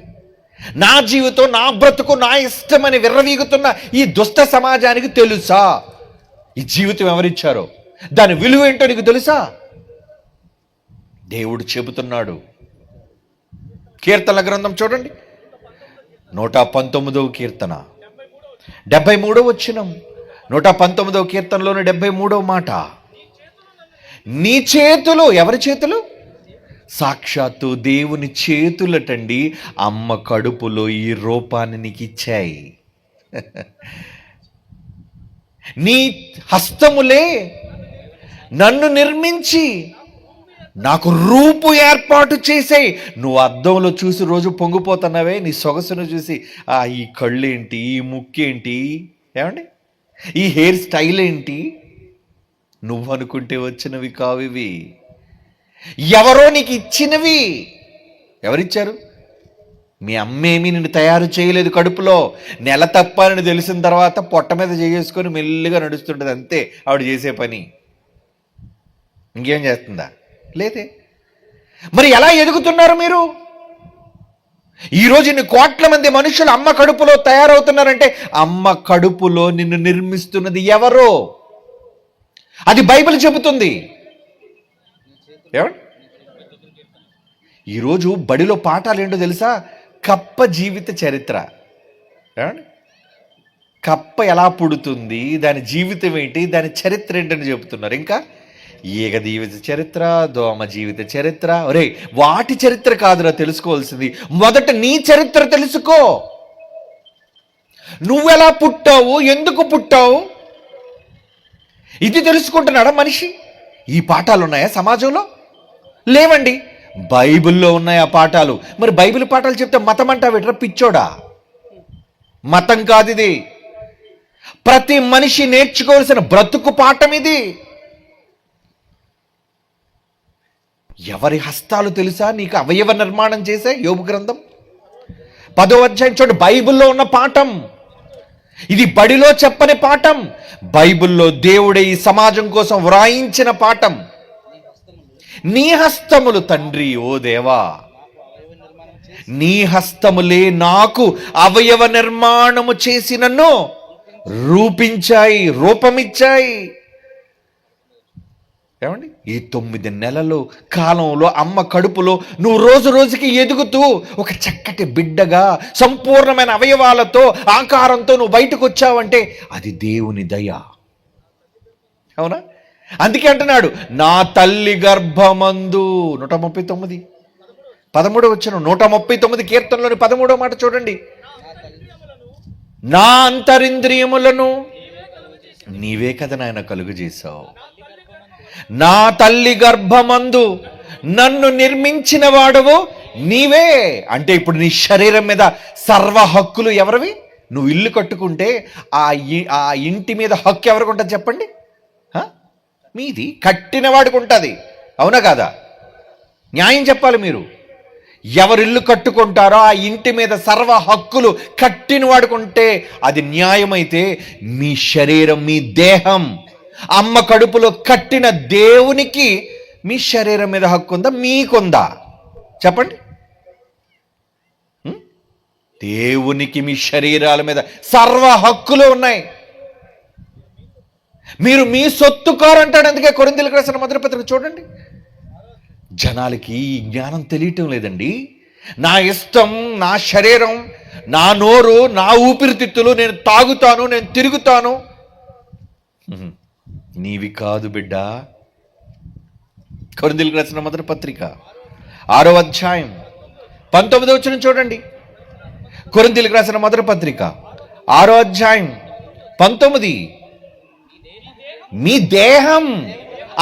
నా జీవితం, నా బ్రతుకు, నా ఇష్టమని విర్రవీగుతున్న ఈ దుష్ట సమాజానికి తెలుసా ఈ జీవితం ఎవరిచ్చారో, దాని విలువ ఏంటో నీకు తెలుసా? దేవుడు చెబుతున్నాడు. కీర్తనల గ్రంథం చూడండి, 119వ కీర్తన 73వ వచనం. 119వ కీర్తనలోని 73వ మాట. నీ చేతులు, ఎవరి చేతులు? సాక్షాత్తు దేవుని చేతులటండి. అమ్మ కడుపులో ఈ రూపాన్ని నీకు ఇచ్చాయి. నీ హస్తములే నన్ను నిర్మించి నాకు రూపు ఏర్పాటు చేసాయి. నువ్వు అద్దంలో చూసి రోజు పొంగిపోతున్నావే, నీ సొగసును చూసి ఈ కళ్ళేంటి, ఈ ముక్కేంటి, ఏమండి ఈ హెయిర్ స్టైల్ ఏంటి, నువ్వు అనుకుంటే వచ్చినవి కావివి, ఎవరో నీకు ఇచ్చినవి. ఎవరిచ్చారు? మీ అమ్మేమి నిన్ను తయారు చేయలేదు. కడుపులో నెల తప్పాలని తెలిసిన తర్వాత పొట్ట మీద చేసుకొని మెల్లిగా నడుస్తుంటుంది, అంతే ఆవిడ చేసే పని. ఇంకేం చేస్తుందా? లేదే. మరి ఎలా ఎదుగుతున్నారు మీరు? ఈరోజు ఇన్ని కోట్ల మంది మనుషులు అమ్మ కడుపులో తయారవుతున్నారంటే అమ్మ కడుపులో నిన్ను నిర్మిస్తున్నది ఎవరో? అది బైబిల్ చెబుతుంది. ఏమండి, ఈరోజు బడిలో పాఠాలు ఏంటో తెలుసా? కప్ప జీవిత చరిత్ర. ఏమండి, కప్ప ఎలా పుడుతుంది, దాని జీవితం ఏంటి, దాని చరిత్ర ఏంటని చెబుతున్నారు. ఇంకా ఈగ జీవిత చరిత్ర, దోమ జీవిత చరిత్ర. ఒరే, వాటి చరిత్ర కాదురా తెలుసుకోవాల్సింది, మొదట నీ చరిత్ర తెలుసుకో. నువ్వెలా పుట్టావు, ఎందుకు పుట్టావు, ఇది తెలుసుకుంటున్నాడా మనిషి? ఈ పాఠాలు ఉన్నాయా సమాజంలో? లేవండి. బైబిల్లో ఉన్నాయి ఆ పాఠాలు. మరి బైబిల్ పాఠాలు చెప్తే మతం అంటా విట్రా పిచ్చోడా? మతం కాదు ఇది. ప్రతి మనిషి నేర్చుకోవాల్సిన బ్రతుకు పాఠం ఇది. ఎవరి హస్తాలు తెలుసా నీకు అవయవ నిర్మాణం చేసే? యోబు గ్రంథం 10వ అధ్యాయం చూడండి, బైబిల్లో ఉన్న పాఠం ఇది. బడిలో చెప్పని పాఠం, బైబిల్లో దేవుడే ఈ సమాజం కోసం వ్రాయించిన పాఠం. నీ హస్తములు తండ్రి, ఓ దేవా, నీ హస్తములే నాకు అవయవ నిర్మాణము చేసి నన్ను రూపించాయి, రూపమిచ్చాయి. ఏమండి, ఈ 9 నెలలు కాలంలో అమ్మ కడుపులో నువ్వు రోజు రోజుకి ఎదుగుతూ ఒక చక్కటి బిడ్డగా సంపూర్ణమైన అవయవాలతో, ఆకారంతో నువ్వు బయటకు వచ్చావంటే అది దేవుని దయ. అవునా? అందుకే అంటున్నాడు, నా తల్లి గర్భమందు 139 13 వచ్చిన 139 కీర్తనలోని 13వ మాట చూడండి. నా అంతరింద్రియములను నీవే కదా నాయన కలుగు చేశావు. నా తల్లి గర్భమందు నన్ను నిర్మించిన వాడవు నీవే. అంటే ఇప్పుడు నీ శరీరం మీద సర్వ హక్కులు ఎవరివి? నువ్వు ఇల్లు కట్టుకుంటే ఆ ఇంటి మీద హక్కు ఎవరికి ఉంటుంది చెప్పండి? మీది. కట్టిన వాడికి ఉంటుంది. అవునా కాదా? న్యాయం చెప్పాలి మీరు. ఎవరు ఇల్లు కట్టుకుంటారో ఆ ఇంటి మీద సర్వ హక్కులు కట్టిన వాడుకుంటే అది న్యాయమైతే, మీ శరీరం, మీ దేహం అమ్మ కడుపులో కట్టిన దేవునికి మీ శరీరం మీద హక్కు ఉందా? మీకుందా? చెప్పండి. దేవునికి మీ శరీరాల మీద సర్వ హక్కులు ఉన్నాయి. మీరు మీ సొత్తు కారు అంటాడు. అందుకే కొరింథీయులకు రాసిన మొదటి పత్రిక చూడండి. జనాలకి ఈ జ్ఞానం తెలియటం లేదండి. నా ఇష్టం, నా శరీరం, నా నోరు, నా ఊపిరితిత్తులు, నేను తాగుతాను, నేను తిరుగుతాను. నీవి కాదు బిడ్డ. కొరింథీయులకు రాసిన మొదటి పత్రిక 6వ అధ్యాయం 19వ వచనం చూడండి. కొరింథీయులకు రాసిన మొదటి పత్రిక 6వ అధ్యాయం 19. మీ దేహం,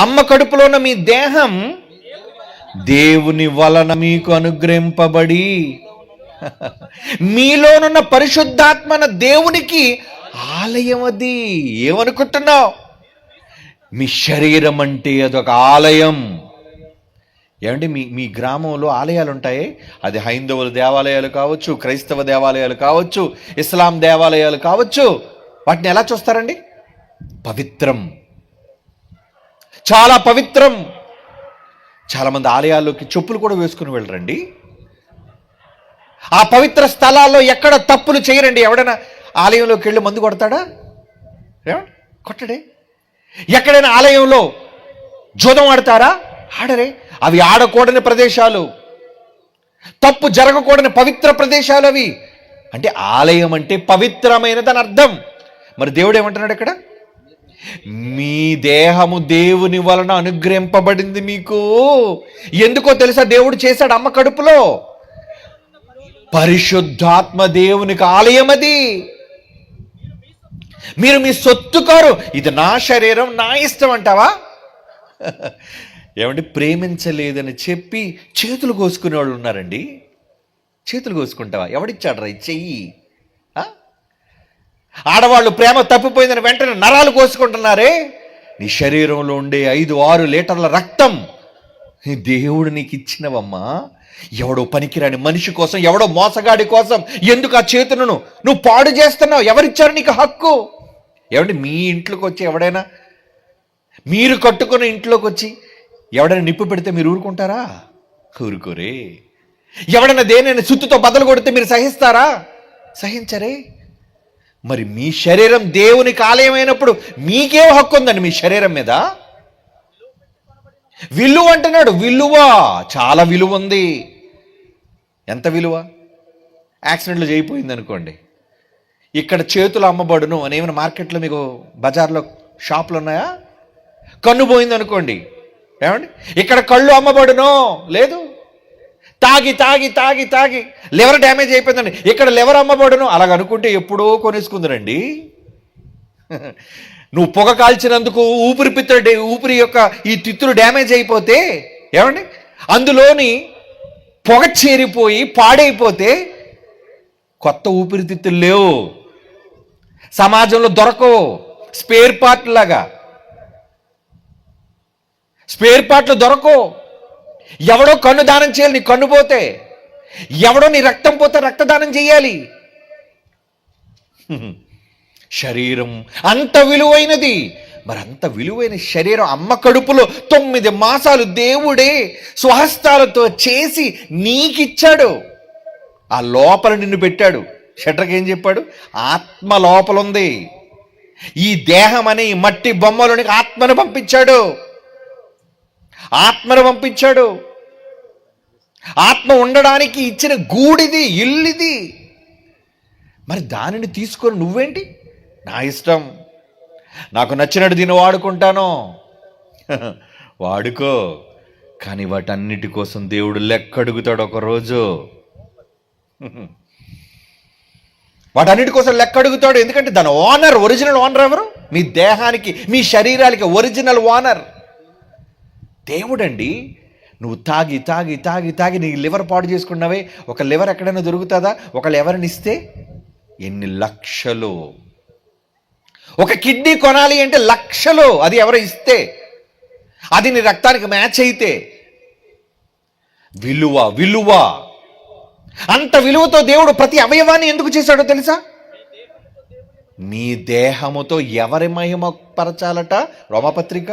అమ్మ కడుపులో ఉన్న మీ దేహం దేవుని వలన మీకు అనుగ్రహింపబడి మీలోనున్న పరిశుద్ధాత్మన దేవునికి ఆలయం. అది ఏమనుకుంటున్నావు? మీ శరీరం అంటే అదొక ఆలయం. ఏమంటే మీ గ్రామంలో ఆలయాలు ఉంటాయి. అది హైందవుల దేవాలయాలు కావచ్చు, క్రైస్తవ దేవాలయాలు కావచ్చు, ఇస్లాం దేవాలయాలు కావచ్చు. వాటిని ఎలా చూస్తారండి? పవిత్రం, చాలా పవిత్రం. చాలామంది ఆలయాల్లోకి చెప్పులు కూడా వేసుకుని వెళ్ళరండి. ఆ పవిత్ర స్థలాల్లో ఎక్కడ తప్పులు చేయరండి. ఎవడైనా ఆలయంలోకి వెళ్ళి మందు కొడతాడా? కొట్టడే. ఎక్కడైనా ఆలయంలో జూదం ఆడతారా? ఆడరే. అవి ఆడకూడని ప్రదేశాలు, తప్పు జరగకూడని పవిత్ర ప్రదేశాలు అవి. అంటే ఆలయం అంటే పవిత్రమైనదని అర్థం. మరి దేవుడు ఏమంటున్నాడు ఇక్కడ? మీ దేహము దేవుని వలన అనుగ్రహింపబడింది మీకు. ఎందుకో తెలుసా? దేవుడు చేశాడు అమ్మ కడుపులో. పరిశుద్ధాత్మ దేవునికి ఆలయం అది. మీరు మీ సొత్తు కారు. ఇది నా శరీరం, నా ఇష్టం అంటావా? ఏమంటే ప్రేమించలేదని చెప్పి చేతులు కోసుకునే వాళ్ళు ఉన్నారండి. చేతులు కోసుకుంటావా? ఎవడిచ్చాడు రా చెయ్యి? ఆడవాళ్ళు ప్రేమ తప్పిపోయిందని వెంటనే నరాలు కోసుకుంటున్నారే. నీ శరీరంలో ఉండే 5-6 లీటర్ల రక్తం దేవుడు నీకు ఇచ్చినవమ్మా. ఎవడో పనికిరాని మనిషి కోసం, ఎవడో మోసగాడి కోసం ఎందుకు ఆ చేతులను నువ్వు పాడు చేస్తున్నావు? ఎవరిచ్చారు నీకు హక్కు? ఏమంటే మీ ఇంట్లోకి వచ్చి ఎవడైనా, మీరు కట్టుకున్న ఇంట్లోకి వచ్చి ఎవడైనా నిప్పు పెడితే మీరు ఊరుకుంటారా? ఊరుకోరే. ఎవడైనా దేనైనా సుత్తుతో బద్దలు కొడితే మీరు సహిస్తారా? సహించరే. మరి మీ శరీరం దేవునికి ఆలయమైనప్పుడు మీకేం హక్కు ఉందండి మీ శరీరం మీద? విలువ అంటున్నాడు. విలువ, చాలా విలువ ఉంది. ఎంత విలువ? యాక్సిడెంట్లో చేయిపోయింది అనుకోండి, ఇక్కడ చేతులు అమ్మబడును అని ఏమైనా మార్కెట్లో మీకు బజార్లో షాపులు ఉన్నాయా? కన్ను పోయింది అనుకోండి, ఏమండి ఇక్కడ కళ్ళు అమ్మబడును లేదు. తాగి తాగి తాగి తాగి లివర్ డ్యామేజ్ అయిపోయిందండి, ఇక్కడ లివర్ అమ్మబడును. అలాగ అనుకుంటే ఎప్పుడో కొనేసుకుందరండి. నువ్వు పొగ కాల్చినందుకు ఊపిరి యొక్క ఈ తిత్తులు డ్యామేజ్ అయిపోతే, ఏమండి అందులోని పొగ చేరిపోయి పాడైపోతే కొత్త ఊపిరితిత్తులు లేవు, సమాజంలో దొరకవు. స్పేర్ పార్ట్లు దొరకవు. ఎవడో కన్ను దానం చేయాలి, నీ కన్ను పోతే. ఎవడో నీ రక్తం పోతే రక్తదానం చేయాలి. శరీరం అంత విలువైనది. మరి అంత విలువైన శరీరం అమ్మ కడుపులో 9 మాసాలు దేవుడే స్వహస్తాలతో చేసి నీకిచ్చాడు. ఆ లోపల నిన్ను పెట్టాడు. షట్రకి ఏం చెప్పాడు? ఆత్మ లోపలుంది. ఈ దేహం అనే ఈ మట్టి బొమ్మలోనికి ఆత్మను పంపించాడు. ఆత్మ ఉండడానికి ఇచ్చిన గూడిది, ఇల్లిది. మరి దానిని తీసుకొని నువ్వేంటి? నా ఇష్టం, నాకు నచ్చినట్టు దీన్ని వాడుకుంటాను. వాడుకో. కానీ వాటన్నిటి కోసం దేవుడు లెక్క అడుగుతాడు ఒకరోజు. వాటన్నిటి కోసం లెక్క అడుగుతాడు. ఎందుకంటే దాని ఓనర్, ఒరిజినల్ ఓనర్ ఎవరు? మీ దేహానికి, మీ శరీరాలకి ఒరిజినల్ ఓనర్ దేవుడండి. నువ్వు తాగి తాగి తాగి తాగి నీ లివర్ పాడు చేసుకున్నావే. ఒక లివర్ ఎక్కడైనా దొరుకుతుందా? ఒకళ్ళు ఎవరిని ఇస్తే ఎన్ని లక్షలు. ఒక కిడ్నీ కొనాలి అంటే లక్షలు. అది ఎవరో ఇస్తే, అది నీ రక్తానికి మ్యాచ్ అయితే. విలువ. అంత విలువతో దేవుడు ప్రతి అవయవాన్ని ఎందుకు చేశాడో తెలుసా? నీ దేహముతో ఎవరి మహిమ పరచాలట? రోమపత్రిక,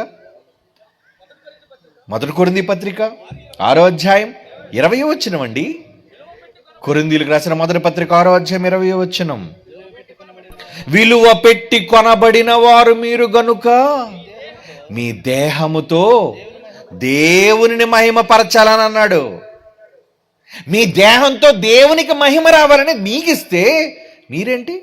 1 కొరింథీ పత్రిక 6వ అధ్యాయం 20వ వచనం అండి. కొరింథీలకు రాసిన 1వ పత్రిక 6వ అధ్యాయం 20వ వచనం. విలువ పెట్టి కొనబడిన వారు మీరు గనుక మీ దేహముతో దేవునిని మహిమ పరచాలని అన్నాడు. మీ దేహంతో దేవునికి మహిమ రావాలని మీకిస్తే మీరేంటి?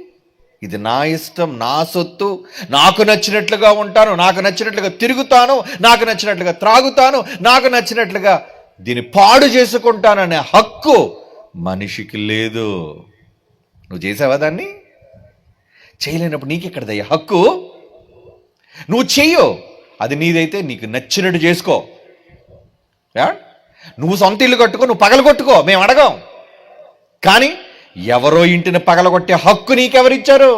ఇది నా ఇష్టం, నా సొత్తు, నాకు నచ్చినట్లుగా ఉంటాను, నాకు నచ్చినట్లుగా తిరుగుతాను, నాకు నచ్చినట్లుగా త్రాగుతాను, నాకు నచ్చినట్లుగా దీన్ని పాడు చేసుకుంటాననే హక్కు మనిషికి లేదు. నువ్వు చేసావా దాన్ని? చేయలేనప్పుడు నీకెక్కడదయ్యా హక్కు? నువ్వు చెయ్యో, అది నీదైతే నీకు నచ్చినట్టు చేసుకో. నువ్వు సొంత ఇల్లు కట్టుకో, నువ్వు పగలగొట్టుకో, మేము అడగాం. కానీ ఎవరో ఇంటిని పగలగొట్టే హక్కు నీకెవరిచ్చారు?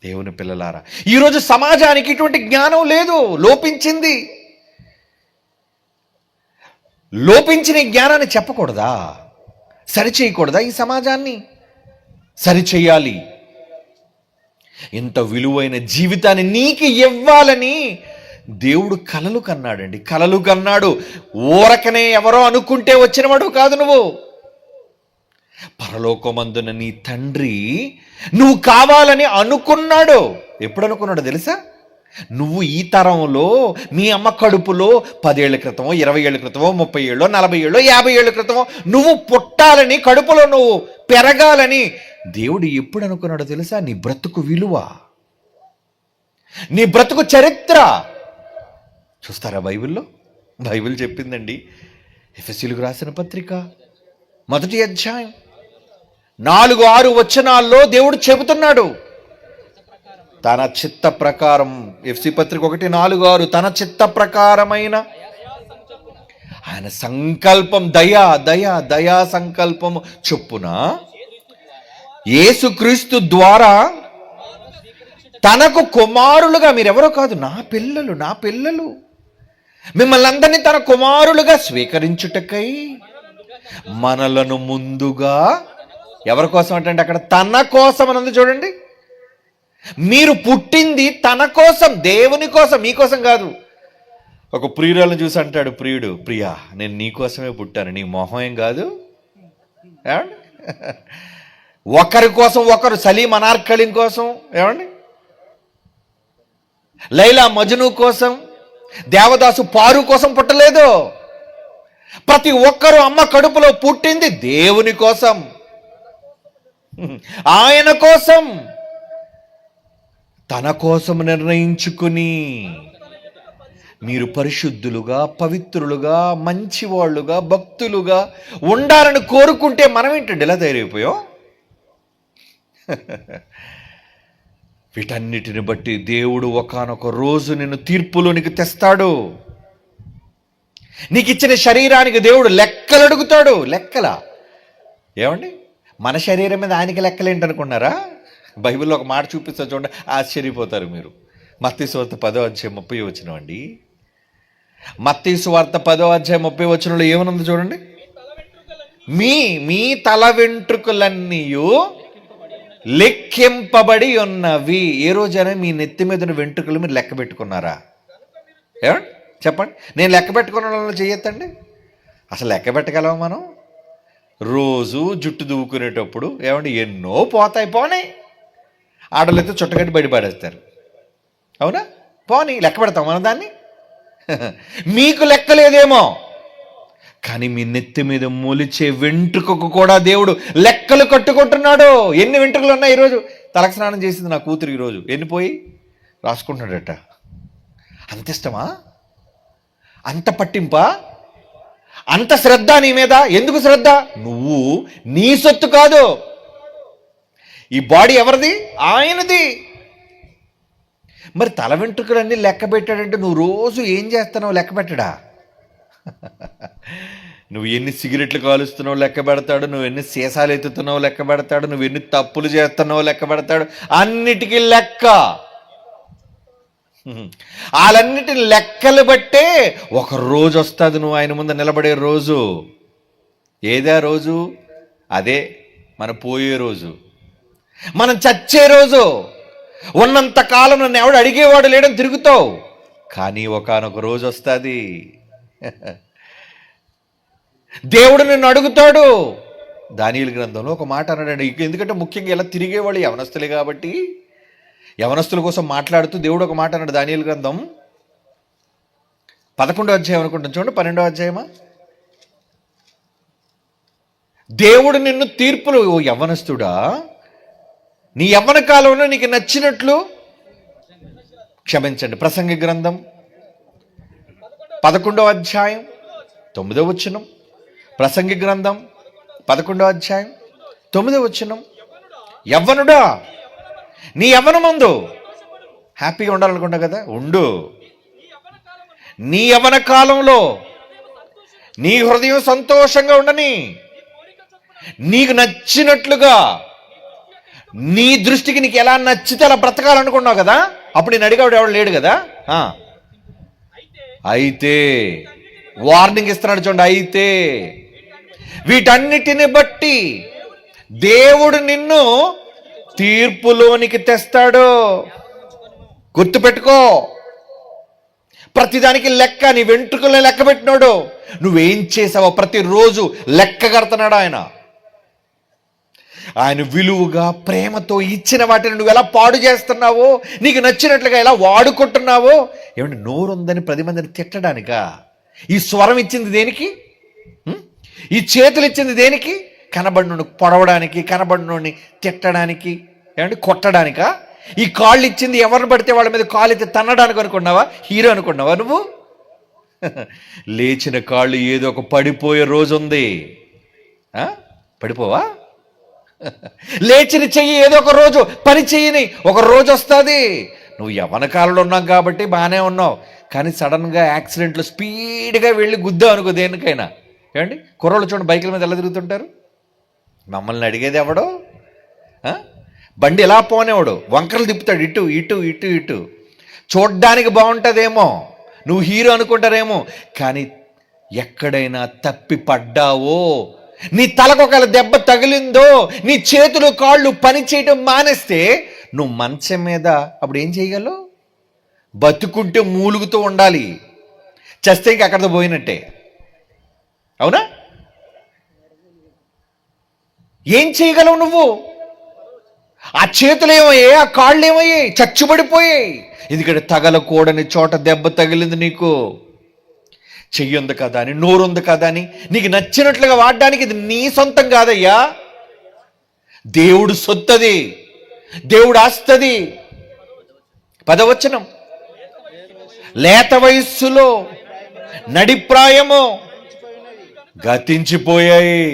దేవుని పిల్లలారా, ఈరోజు సమాజానికి ఇటువంటి జ్ఞానం లేదు, లోపించింది. లోపించిన జ్ఞానాన్ని చెప్పకూడదా? సరిచేయకూడదా? ఈ సమాజాన్ని సరిచేయాలి. ఇంత విలువైన జీవితాన్ని నీకు ఇవ్వాలని దేవుడు కలలు కన్నాడండి. కలలు కన్నాడు. ఊరకనే ఎవరో అనుకుంటే వచ్చినవాడు కాదు నువ్వు. పరలోకమందున నీ తండ్రి నువ్వు కావాలని అనుకున్నాడు. ఎప్పుడు అనుకున్నాడో తెలుసా? నువ్వు ఈ తరంలో మీ అమ్మ కడుపులో 10 ఏళ్ల క్రితమో, 20 ఏళ్ల క్రితమో, 30 ఏళ్ళో, 40 ఏళ్ళో, 50 ఏళ్ల క్రితమో నువ్వు పుట్టాలని, కడుపులో నువ్వు పెరగాలని దేవుడు ఎప్పుడు అనుకున్నాడో తెలుసా? నీ బ్రతుకు విలువ, నీ బ్రతుకు చరిత్ర చూస్తారా? బైబిల్ చెప్పిందండి. ఎఫెసీయులకు రాసిన పత్రిక 1వ అధ్యాయం 4-6 వచనాల్లో దేవుడు చెబుతున్నాడు తన చిత్త ప్రకారం. ఎఫెసీ పత్రిక 1:4-6 తన చిత్త ప్రకారమైన ఆయన సంకల్పం, దయా సంకల్పము చొప్పున యేసుక్రీస్తు ద్వారా తనకు కుమారులుగా, మీరెవరో కాదు, నా పిల్లలు మిమ్మల్ని అందరినీ తన కుమారులుగా స్వీకరించుటకై మనలను ముందుగా, ఎవరి కోసం అంటే అక్కడ తన కోసం అన్నది చూడండి. మీరు పుట్టింది తన కోసం, దేవుని కోసం, మీకోసం కాదు. ఒక ప్రియురాలను చూసి అంటాడు ప్రియుడు, ప్రియా నేను నీ కోసమే పుట్టాను, నీ మొహం ఏం కాదు. ఏమండి, ఒకరి కోసం ఒకరు, సలీం అనార్కళిం కోసం, ఏమండి, లైలా మజ్ను కోసం, దేవదాసు పారు కోసం పుట్టలేదు. ప్రతి ఒక్కరూ అమ్మ కడుపులో పుట్టింది దేవుని కోసం, ఆయన కోసం, తన కోసం నిర్ణయించుకుని మీరు పరిశుద్ధులుగా, పవిత్రులుగా, మంచివాళ్ళుగా, భక్తులుగా ఉండాలని కోరుకుంటే మనం ఏంటండి ఇలా తయారైపోయాం? వీటన్నిటిని బట్టి దేవుడు ఒకానొక రోజు నిన్ను తీర్పులోనికి తెస్తాడు. నీకు ఇచ్చిన శరీరానికి దేవుడు లెక్కలు అడుగుతాడు. లెక్కలా? ఏమండి, మన శరీరం మీద ఆయనకి లెక్కలేంటనుకున్నారా? బైబిల్లో ఒక మాట చూపిస్తా చూడండి, ఆశ్చర్యపోతారు మీరు. మత్తయి సువార్త 10:30 అండి. మత్తయి సువార్త 10:30 ఏమనుంది చూడండి. మీ తల వెంట్రుకలన్నీయు లెక్కింపబడి ఉన్నవి. ఏ రోజైనా మీ నెత్తి మీద వెంట్రుకలు మీరు లెక్క పెట్టుకున్నారా? ఏమండి చెప్పండి. నేను లెక్క పెట్టుకున్న చెయ్యొద్దండి. అసలు లెక్క పెట్టగలవా మనం? రోజు జుట్టు దువ్వుకునేటప్పుడు ఏమండి ఎన్నో పోతాయి. ఆడలైతే చుట్టగట్టి బయటపడేస్తారు. అవునా? పోనీ లెక్క పెడతాం మనం దాన్ని. మీకు లెక్కలేదేమో, కానీ మీ నెత్తి మీద మొలిచే వెంట్రుకకు కూడా దేవుడు లెక్కలు కట్టుకుంటున్నాడు. ఎన్ని వెంట్రుకలు ఉన్నాయి? ఈరోజు తలకు స్నానం చేసింది నా కూతురు, ఈరోజు ఎన్ని పోయి రాసుకుంటున్నాడట. అంత ఇష్టమా? అంత పట్టింపా? అంత శ్రద్ధ నీ మీద? ఎందుకు శ్రద్ధ? నువ్వు నీ సొత్తు కాదు. ఈ బాడీ ఎవరిది? ఆయనది. మరి తల వెంట్రుకలన్నీ లెక్క పెట్టాడంటే నువ్వు రోజు ఏం చేస్తున్నావు లెక్క పెట్టడా? నువ్వు ఎన్ని సిగరెట్లు కాలుస్తున్నావు లెక్క పెడతాడు, నువ్వు ఎన్ని సీసాలు ఎత్తుతున్నావు లెక్క పెడతాడు, నువ్వు ఎన్ని తప్పులు చేస్తున్నావు లెక్క పెడతాడు. అన్నిటికీ లెక్క. వాళ్ళన్నిటిని లెక్కలు బట్టే ఒక రోజు వస్తుంది నువ్వు ఆయన ముందు నిలబడే రోజు. ఏదా రోజు? అదే మన పోయే రోజు, మనం చచ్చే రోజు. ఉన్నంత కాలం నన్ను ఎవడు అడిగేవాడు లేడని తిరుగుతావు, కానీ ఒకానొక రోజు వస్తుంది దేవుడు నిన్ను అడుగుతాడు. దానియేలు గ్రంథంలో ఒక మాట అన్నాడు. ఎందుకంటే ముఖ్యంగా ఇలా తిరిగేవాళ్ళు యవనస్తులే కాబట్టి యవనస్తుల కోసం మాట్లాడుతూ దేవుడు ఒక మాట అన్నాడు. దానియేలు గ్రంథం 11వ అధ్యాయం అనుకుంటాం చూడండి, 12వ అధ్యాయమా. దేవుడు నిన్ను తీర్పులు, ఓ యవ్వనస్తుడా, నీ యవ్వన కాలంలో నీకు నచ్చినట్లు క్షమించండి. ప్రసంగి గ్రంథం 11వ అధ్యాయం 9వ వచనం. ప్రసంగి గ్రంథం 11వ అధ్యాయం 9వ వచనం. యవ్వనుడా, నీ యవ్వనమందు హ్యాపీగా ఉండాలనుకుంటా కదా, ఉండు. నీ యవ్వన కాలంలో నీ హృదయం సంతోషంగా ఉండని, నీకు నచ్చినట్లుగా, నీ దృష్టికి నీకు ఎలా నచ్చితే అలా బ్రతకాలనుకున్నావు కదా. అప్పుడు నేను అడిగాడు ఎవడు లేడు కదా. అయితే వార్నింగ్ ఇస్తున్నాడు చూడండి. అయితే వీటన్నిటిని బట్టి దేవుడు నిన్ను తీర్పులోనికి తెస్తాడు. గుర్తుపెట్టుకో, ప్రతిదానికి లెక్క. నీ వెంట్రుకలను లెక్క పెట్టినాడు. నువ్వేం చేసావో ప్రతిరోజు లెక్క కడుతున్నాడు ఆయన. ఆయన విలువగా ప్రేమతో ఇచ్చిన వాటిని నువ్వు ఎలా పాడు చేస్తున్నావో, నీకు నచ్చినట్లుగా ఎలా వాడుకుంటున్నావో. ఏమంటే నోరుందని 10 మందిని తిట్టడానికా? ఈ స్వరం ఇచ్చింది దేనికి? ఈ చేతులు ఇచ్చింది దేనికి? కనబడినోడిని పొడవడానికి, కనబడినోడిని తిట్టడానికి, ఏమంటే కొట్టడానికా? ఈ కాళ్ళు ఇచ్చింది ఎవరిని పడితే వాళ్ళ మీద కాళ్ళు ఎత్తి తన్నడానికి అనుకున్నావా? హీరో అనుకున్నావా నువ్వు? లేచిన కాళ్ళు ఏదో ఒక పడిపోయే రోజు ఉంది. పడిపోవా? లేచిన చెయ్యి ఏదో ఒక రోజు పని చెయ్యని ఒక రోజు వస్తుంది. నువ్వు యవ్వన కాలంలో ఉన్నావు కాబట్టి బాగానే ఉన్నావు, కానీ సడన్గా యాక్సిడెంట్లో స్పీడ్గా వెళ్ళి గుద్దావు అనుకో దేనికైనా. ఏమండి కుర్రోళ్ళు చూడండి బైకుల మీద ఎలా తిరుగుతుంటారు. మమ్మల్ని అడిగేది ఎవడో? బండి ఎలా పోనేవాడు, వంకరలు తిప్పుతాడు, ఇటు ఇటు ఇటు ఇటు. చూడ్డానికి బాగుంటుందేమో, నువ్వు హీరో అనుకుంటారేమో, కానీ ఎక్కడైనా తప్పి పడ్డావో, నీ తలకు ఒకవేళ దెబ్బ తగిలిందో, నీ చేతులు కాళ్ళు పని చేయటం మానేస్తే నువ్వు మంచం మీద అప్పుడు ఏం చేయగలవు? బతుకుంటే మూలుగుతూ ఉండాలి, చస్తే ఇంక అక్కడితో పోయినట్టే. అవునా? ఏం చేయగలవు నువ్వు? ఆ చేతులు ఏమయ్యాయి, ఆ కాళ్ళు ఏమయ్యాయి? చచ్చుబడిపోయాయి. ఎందుకంటే తగలకూడని చోట దెబ్బ తగిలింది నీకు. చెయ్యుంది కదా అని, నోరుంది కదా అని నీకు నచ్చినట్లుగా వాడడానికి ఇది నీ సొంతం కాదయ్యా, దేవుడు సొత్తది, దేవుడు ఆస్తది. 10వ వచనం, లేత వయస్సులో నడిప్రాయము గతించిపోయాయి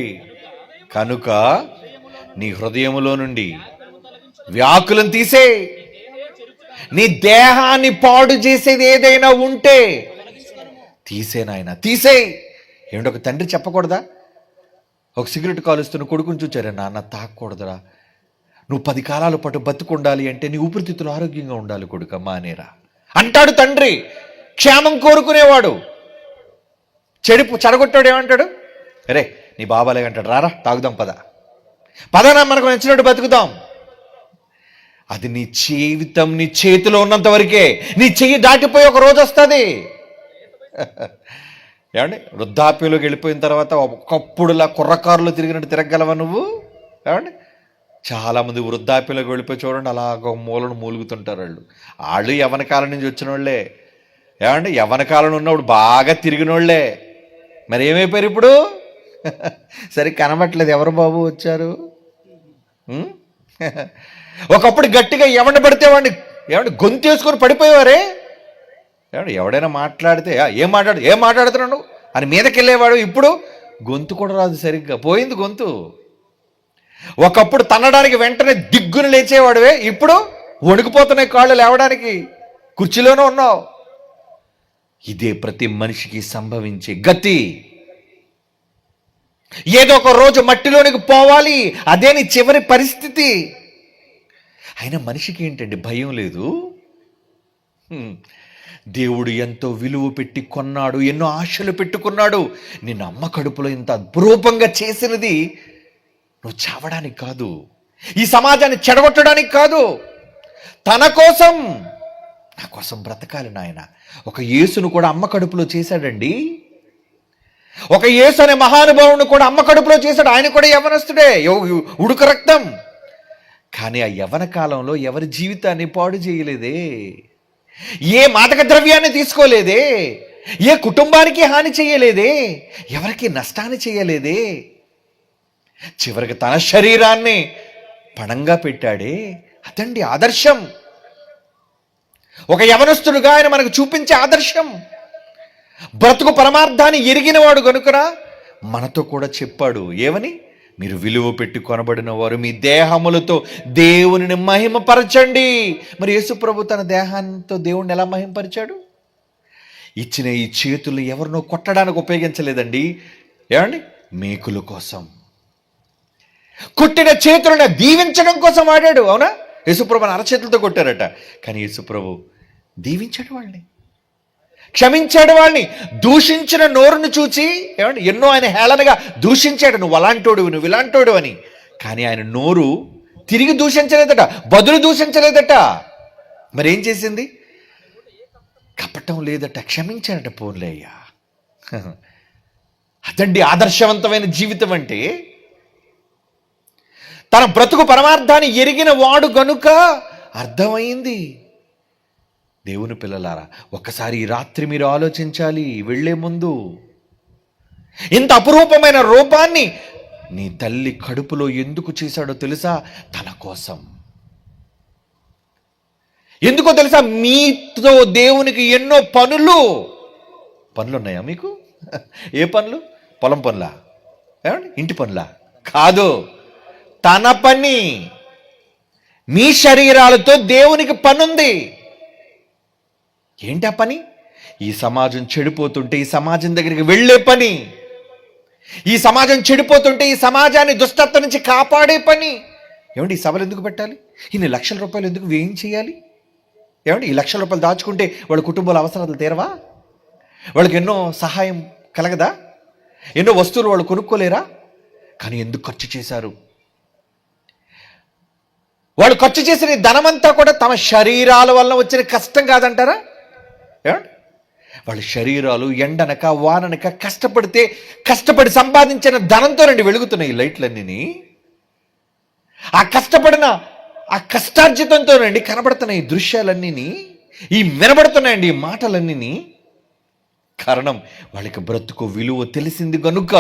కనుక నీ హృదయములో నుండి వ్యాకులను తీసే. నీ దేహాన్ని పాడు చేసేది ఏదైనా ఉంటే తీసే నాయన, తీసేయి. ఏమిటి ఒక తండ్రి చెప్పకూడదా? ఒక సిగరెట్ కాలుస్తున్న కొడుకుని చూచారా, నాన్న తాగకూడదురా, నువ్వు 10 కాలాల పాటు బతుకుండాలి అంటే నీ ఊపిరితిత్తులు ఆరోగ్యంగా ఉండాలి కొడుక, మానేరా అంటాడు తండ్రి. క్షేమం కోరుకునేవాడు. చెడగొట్టాడు ఏమంటాడు? అరే నీ బాబాలే అంటాడు, రారా తాగుదాం, పదనా మనకు నచ్చినట్టు బతుకుదాం. అది నీ జీవితం నీ చేతిలో ఉన్నంత వరకే. నీ చెయ్యి దాటిపోయి ఒక రోజు వస్తుంది. ఏమండి, వృద్ధాప్యంలోకి వెళ్ళిపోయిన తర్వాత ఒకప్పుడులా కుర్రకారులో తిరిగినట్టు తిరగలవా నువ్వు? ఏమండి, చాలామంది వృద్ధాప్యంలోకి వెళ్ళిపోయి చూడండి, అలాగ మూలను మూలుగుతుంటారు. వాళ్ళు యవ్వన కాలం నుంచి వచ్చిన వాళ్ళే. ఏమండి, యవ్వన కాలంలో ఉన్నప్పుడు బాగా తిరిగిన వాళ్ళే. మరి ఏమైపోయారు ఇప్పుడు? సరే కనబట్టలేదు, ఎవరు బాబు వచ్చారు? ఒకప్పుడు గట్టిగా ఎవరిని పడితే వాడిని ఏమంటే గొంతు వేసుకొని పడిపోయేవారే. ఏమంటే ఎవడైనా మాట్లాడితే ఏం మాట్లాడుతున్నాడు అని మీదకి వెళ్ళేవాడు. ఇప్పుడు గొంతు కూడా రాదు సరిగ్గా, పోయింది గొంతు. ఒకప్పుడు తన్నడానికి వెంటనే దిగ్గును లేచేవాడువే, ఇప్పుడు వణికిపోతున్నాయి కాళ్ళు లేవడానికి, కుర్చీలోనే ఉన్నావు. ఇదే ప్రతి మనిషికి సంభవించే గతి. ఏదో ఒక రోజు మట్టిలోనికి పోవాలి, అదే నీ చివరి పరిస్థితి. అయినా మనిషికి ఏంటండి భయం లేదు? దేవుడు ఎంతో విలువ పెట్టి కొన్నాడు, ఎన్నో ఆశలు పెట్టుకున్నాడు. నిన్ను అమ్మ కడుపులో ఇంత అపురూపంగా చేసినది నువ్వు చావడానికి కాదు, ఈ సమాజాన్ని చెడగొట్టడానికి కాదు, తన కోసం, నా కోసం బ్రతకాలి నాయన. ఒక యేసును కూడా అమ్మ కడుపులో చేశాడండి. ఒక యేసు అనే మహానుభావుని కూడా అమ్మ కడుపులో చేశాడు. ఆయన కూడా యవ్వనస్తుడే, ఉడుక రక్తం. కానీ ఆ యవ్వన కాలంలో ఎవరి జీవితాన్ని పాడు చేయలేదే, ఏ మాదక ద్రవ్యాన్ని తీసుకోలేదే, ఏ కుటుంబానికి హాని చేయలేదే, ఎవరికి నష్టాన్ని చేయలేదే. చివరికి తన శరీరాన్ని పణంగా పెట్టాడే, అదండి ఆదర్శం. ఒక యవనస్తుడుగా ఆయన మనకు చూపించే ఆదర్శం. బ్రతుకు పరమార్థాన్ని ఎరిగినవాడు గనుకరా మనతో కూడా చెప్పాడు. ఏమని? మీరు విలువ పెట్టి కొనబడిన వారు మీ దేహములతో దేవునిని మహిమపరచండి. మరి యేసుప్రభు తన దేహాంతో దేవుణ్ణి ఎలా మహిమపరిచాడు? ఇచ్చిన ఈ చేతులు ఎవరినో కొట్టడానికి ఉపయోగించలేదండి. ఏమండి, మేకుల కోసం. కుట్టిన చేతులను దీవించడం కోసం వాడాడు. అవునా? యేసుప్రభుని అరచేతులతో కొట్టారట, కానీ యేసుప్రభు దీవించాడు వాళ్ళని, క్షమించాడు వాళ్ళని. దూషించిన నోరును చూచి ఏమండి ఎన్నో ఆయన హేళనగా దూషించాడు, నువ్వు అలాంటోడు, నువ్వు ఇలాంటోడు అని. కానీ ఆయన నోరు తిరిగి దూషించలేదట, బదులు దూషించలేదట. మరేం చేసింది? కపటం లేదట, క్షమించాడట. పోన్లే అయ్యా, అదండి ఆదర్శవంతమైన జీవితం అంటే. తన బ్రతుకు పరమార్థాన్ని ఎరిగిన వాడు గనుక అర్థమైంది. దేవుని పిల్లలారా, ఒక్కసారి ఈ రాత్రి మీరు ఆలోచించాలి. వెళ్ళే ముందు ఇంత అపురూపమైన రూపాన్ని నీ తల్లి కడుపులో ఎందుకు చేశాడో తెలుసా? తన కోసం. ఎందుకో తెలుసా? మీతో దేవునికి ఎన్నో పనులున్నాయా మీకు? ఏ పనులు? పొలం పనులా? ఏమండి, ఇంటి పనులా? కాదు, తన పని. మీ శరీరాలతో దేవునికి పనుంది. ఏంటి ఆ పని? ఈ సమాజం చెడిపోతుంటే ఈ సమాజం దగ్గరికి వెళ్ళే పని, ఈ సమాజం చెడిపోతుంటే ఈ సమాజాన్ని దుష్టత్వం నుంచి కాపాడే పని. ఏమండి, ఈ సభలు ఎందుకు పెట్టాలి? ఇన్ని లక్షల రూపాయలు ఎందుకు వ్యయం చేయాలి? ఏమంటే ఈ లక్షల రూపాయలు దాచుకుంటే వాళ్ళ కుటుంబాల అవసరాలు తీరవా? వాళ్ళకి ఎన్నో సహాయం కలగదా? ఎన్నో వస్తువులు వాళ్ళు కొనుక్కోలేరా? కానీ ఎందుకు ఖర్చు చేశారు? వాళ్ళు ఖర్చు చేసిన ఈ ధనమంతా కూడా తమ శరీరాల వల్ల వచ్చిన కష్టం కాదంటారా? ఏమండి, వాళ్ళ శరీరాలు ఎండనక వాననక కష్టపడి సంపాదించిన ధనంతోనండి వెలుగుతున్నాయి ఈ లైట్లన్నీ. ఆ కష్టపడిన ఆ కష్టార్జితంతోనండి కనబడుతున్నాయి ఈ దృశ్యాలన్నీ, ఈ వినబడుతున్నాయండి ఈ మాటలన్నీ. కారణం వాళ్ళకి బ్రతుకు విలువ తెలిసింది గనుక.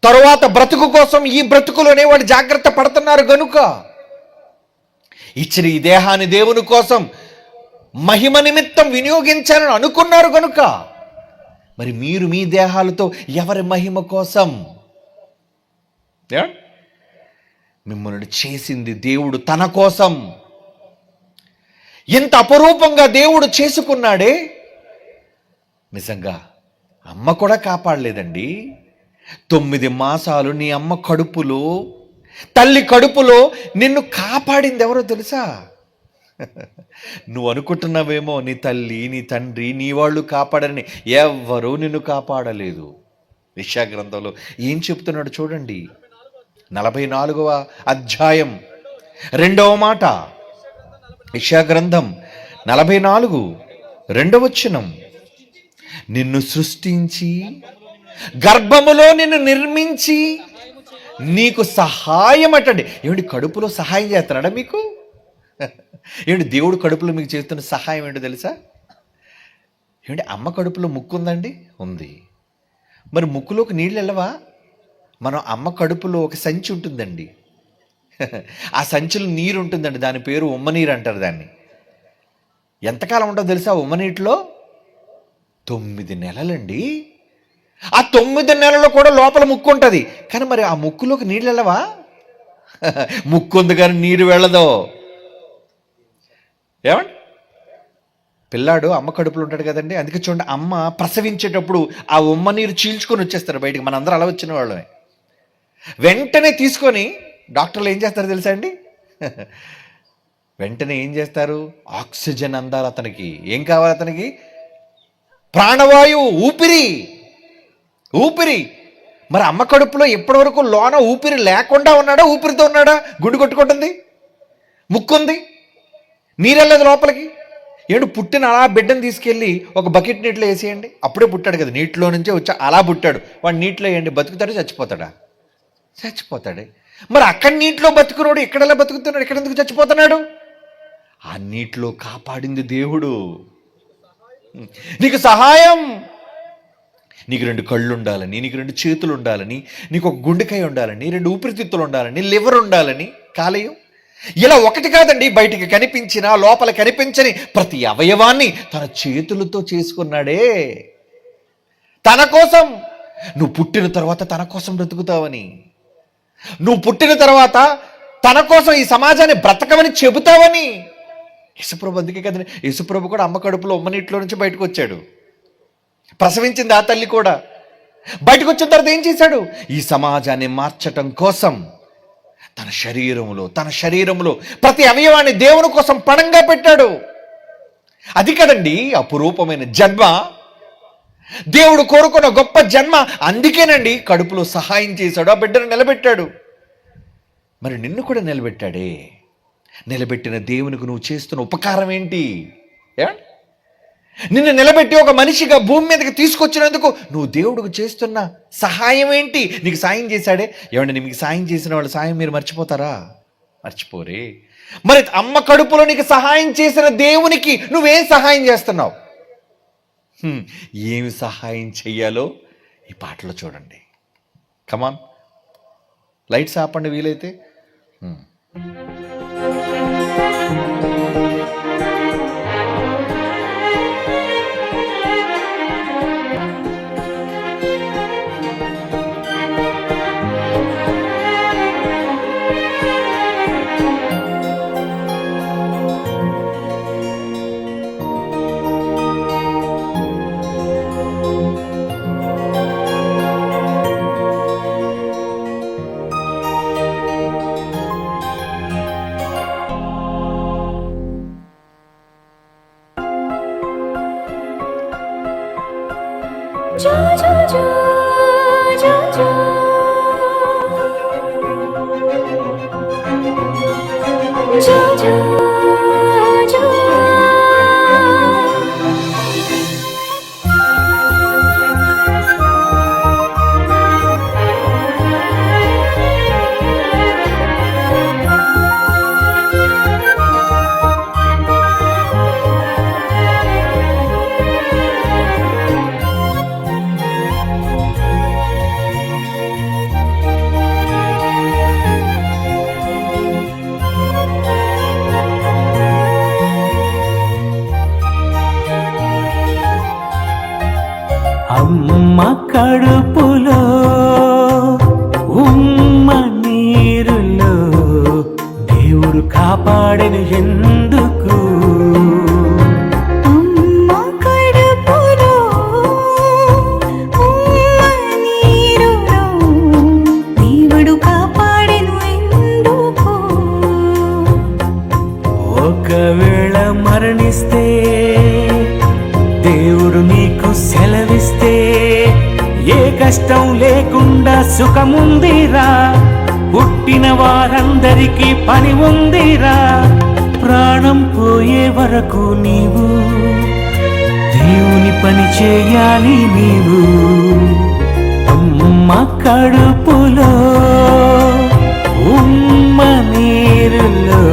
తరువాత బ్రతుకు కోసం ఈ బ్రతుకులోనే వాళ్ళు జాగ్రత్త పడుతున్నారు గనుక. ఇచ్చిన ఈ దేహాన్ని దేవుని కోసం మహిమ నిమిత్తం వినియోగించాలని అనుకున్నారు గనుక. మరి మీరు మీ దేహాలతో ఎవరి మహిమ కోసం? మిమ్మల్ని చేసింది దేవుడు తన కోసం. ఎంత అపరూపంగా దేవుడు చేసుకున్నాడే. నిజంగా అమ్మ కూడా కాపాడలేదండి. 9 మాసాలు నీ అమ్మ కడుపులో, తల్లి కడుపులో నిన్ను కాపాడింది ఎవరో తెలుసా? నువ్వు అనుకుంటున్నావేమో నీ తల్లి, నీ తండ్రి, నీ వాళ్ళు కాపాడని. ఎవ్వరూ నిన్ను కాపాడలేదు. యెషయా గ్రంథంలో ఏం చెప్తున్నాడు చూడండి. 44వ అధ్యాయం 2వ మాట. యెషయా గ్రంథం 44 2వ వచనం. నిన్ను సృష్టించి గర్భములో నిన్ను నిర్మించి నీకు సహాయం అటండి. ఏమిటి, కడుపులో సహాయం చేస్తున్నాడా మీకు? ఏమిటి, దేవుడు కడుపులో మీకు చేస్తున్న సహాయం ఏంటో తెలుసా? ఏమిటి, అమ్మ కడుపులో ముక్కు ఉందండి? ఉంది. మరి ముక్కులోకి నీళ్ళు వెళ్ళవా? మనం అమ్మ కడుపులో ఒక సంచి ఉంటుందండి. ఆ సంచిలో నీరు ఉంటుందండి. దాని పేరు ఉమ్మనీరు అంటారు దాన్ని. ఎంతకాలం ఉంటుందో తెలుసా ఉమ్మనీటిలో? 9 నెలలండి. ఆ 9 నెలలు కూడా లోపల ముక్కు ఉంటుంది. కానీ మరి ఆ ముక్కులోకి నీళ్ళు వెళ్ళవా? ముక్కు ఉంది కానీ నీరు వెళ్ళదు. ఏమండి, పిల్లాడు అమ్మ కడుపులో ఉంటాడు కదండి. అందుకే చూడండి, అమ్మ ప్రసవించేటప్పుడు ఆ ఉమ్మ నీరు చీల్చుకొని వచ్చేస్తారు బయటికి. మనందరూ అలా వచ్చిన వాళ్ళమే. వెంటనే తీసుకొని డాక్టర్లు ఏం చేస్తారు తెలుసా అండి? వెంటనే ఏం చేస్తారు? ఆక్సిజన్ అందాలి అతనికి. ఏం కావాలి అతనికి? ప్రాణవాయువు, ఊపిరి. మరి అమ్మ కడుపులో ఎప్పటి వరకు లోన ఊపిరి లేకుండా ఉన్నాడా, ఊపిరితో ఉన్నాడా? గుండు కొట్టుకుంటుంది, ముక్కుంది, నీరెళ్ళదు లోపలికి. ఏడు పుట్టిన అలా బిడ్డను తీసుకెళ్ళి ఒక బకెట్ నీటిలో వేసేయండి. అప్పుడే పుట్టాడు కదా, నీటిలో నుంచే వచ్చి అలా పుట్టాడు. వాడు నీటిలో వేయండి, బతుకుతాడు చచ్చిపోతాడా? చచ్చిపోతాడే. మరి అక్కడ నీటిలో బతుకున్నాడు, ఇక్కడెలా బతుకుతున్నాడు? ఇక్కడ ఎందుకు చచ్చిపోతున్నాడు? ఆ నీటిలో కాపాడింది దేవుడు. నీకు సహాయం. నీకు 2 కళ్ళు ఉండాలని, నీకు 2 చేతులు ఉండాలని, నీకు ఒక గుండెకాయ ఉండాలని, 2 ఊపిరితిత్తులు ఉండాలని, లివర్ ఉండాలని, కాలేయం. ఇలా ఒకటి కాదండి, బయటికి కనిపించిన లోపల కనిపించని ప్రతి అవయవాన్ని తన చేతులతో చేసుకున్నాడే తన కోసం. నువ్వు పుట్టిన తర్వాత తన కోసం బ్రతుకుతావని, నువ్వు పుట్టిన తర్వాత తన కోసం ఈ సమాజాన్ని బ్రతకమని చెబుతావని. యేసుప్రభు అందుకే కదండి, యేసుప్రభు కూడా అమ్మ కడుపులో ఉమ్మనీటిలో నుంచి బయటకు వచ్చాడు. ప్రసవించింది ఆ తల్లి కూడా. బయటకు వచ్చిన తర్వాత ఏం చేశాడు? ఈ సమాజాన్ని మార్చటం కోసం తన శరీరంలో ప్రతి అవయవాన్ని దేవుని కోసం పణంగా పెట్టాడు. అది కదండి అపురూపమైన జన్మ, దేవుడు కోరుకున్న గొప్ప జన్మ. అందుకేనండి కడుపులో సహాయం చేశాడు, ఆ బిడ్డను నిలబెట్టాడు. మరి నిన్ను కూడా నిలబెట్టాడే. నిలబెట్టిన దేవునికి నువ్వు చేస్తున్న ఉపకారం ఏంటి? నిన్ను నిలబెట్టి ఒక మనిషిగా భూమి మీదకి తీసుకొచ్చినందుకు నువ్వు దేవుడికి చేస్తున్న సహాయం ఏంటి? నీకు సాయం చేశాడే. ఏమండి, మీకు సాయం చేసిన వాళ్ళ సాయం మీరు మర్చిపోతారా? మర్చిపోరే. మరి అమ్మ కడుపులో నీకు సహాయం చేసిన దేవునికి నువ్వేం సహాయం చేస్తున్నావు? ఏమి సహాయం చెయ్యాలో ఈ పాటలో చూడండి. కమాన్, లైట్స్ ఆపండి వీలైతే. జో జో జో జో జో జో జో జో అమ్మ కడుపులో ఉమ్మ నీరులో దేవుడు కాపాడెను ఎందుకు? అమ్మ కడుపులో ఉమ్మ నీరులో దేవుడు కాపాడెను ఎందుకు? ఒకవేళ మరణిస్తే దేవుడు నీకు సెలవిస్తే ఏ కష్టం లేకుండా సుఖముందిరా, పుట్టిన వారందరికీ పని ఉందిరా. ప్రాణం పోయే వరకు నీవు దేవుని పని చేయాలి నీవు. అమ్మ కడుపులో ఉమ్మ నీరులో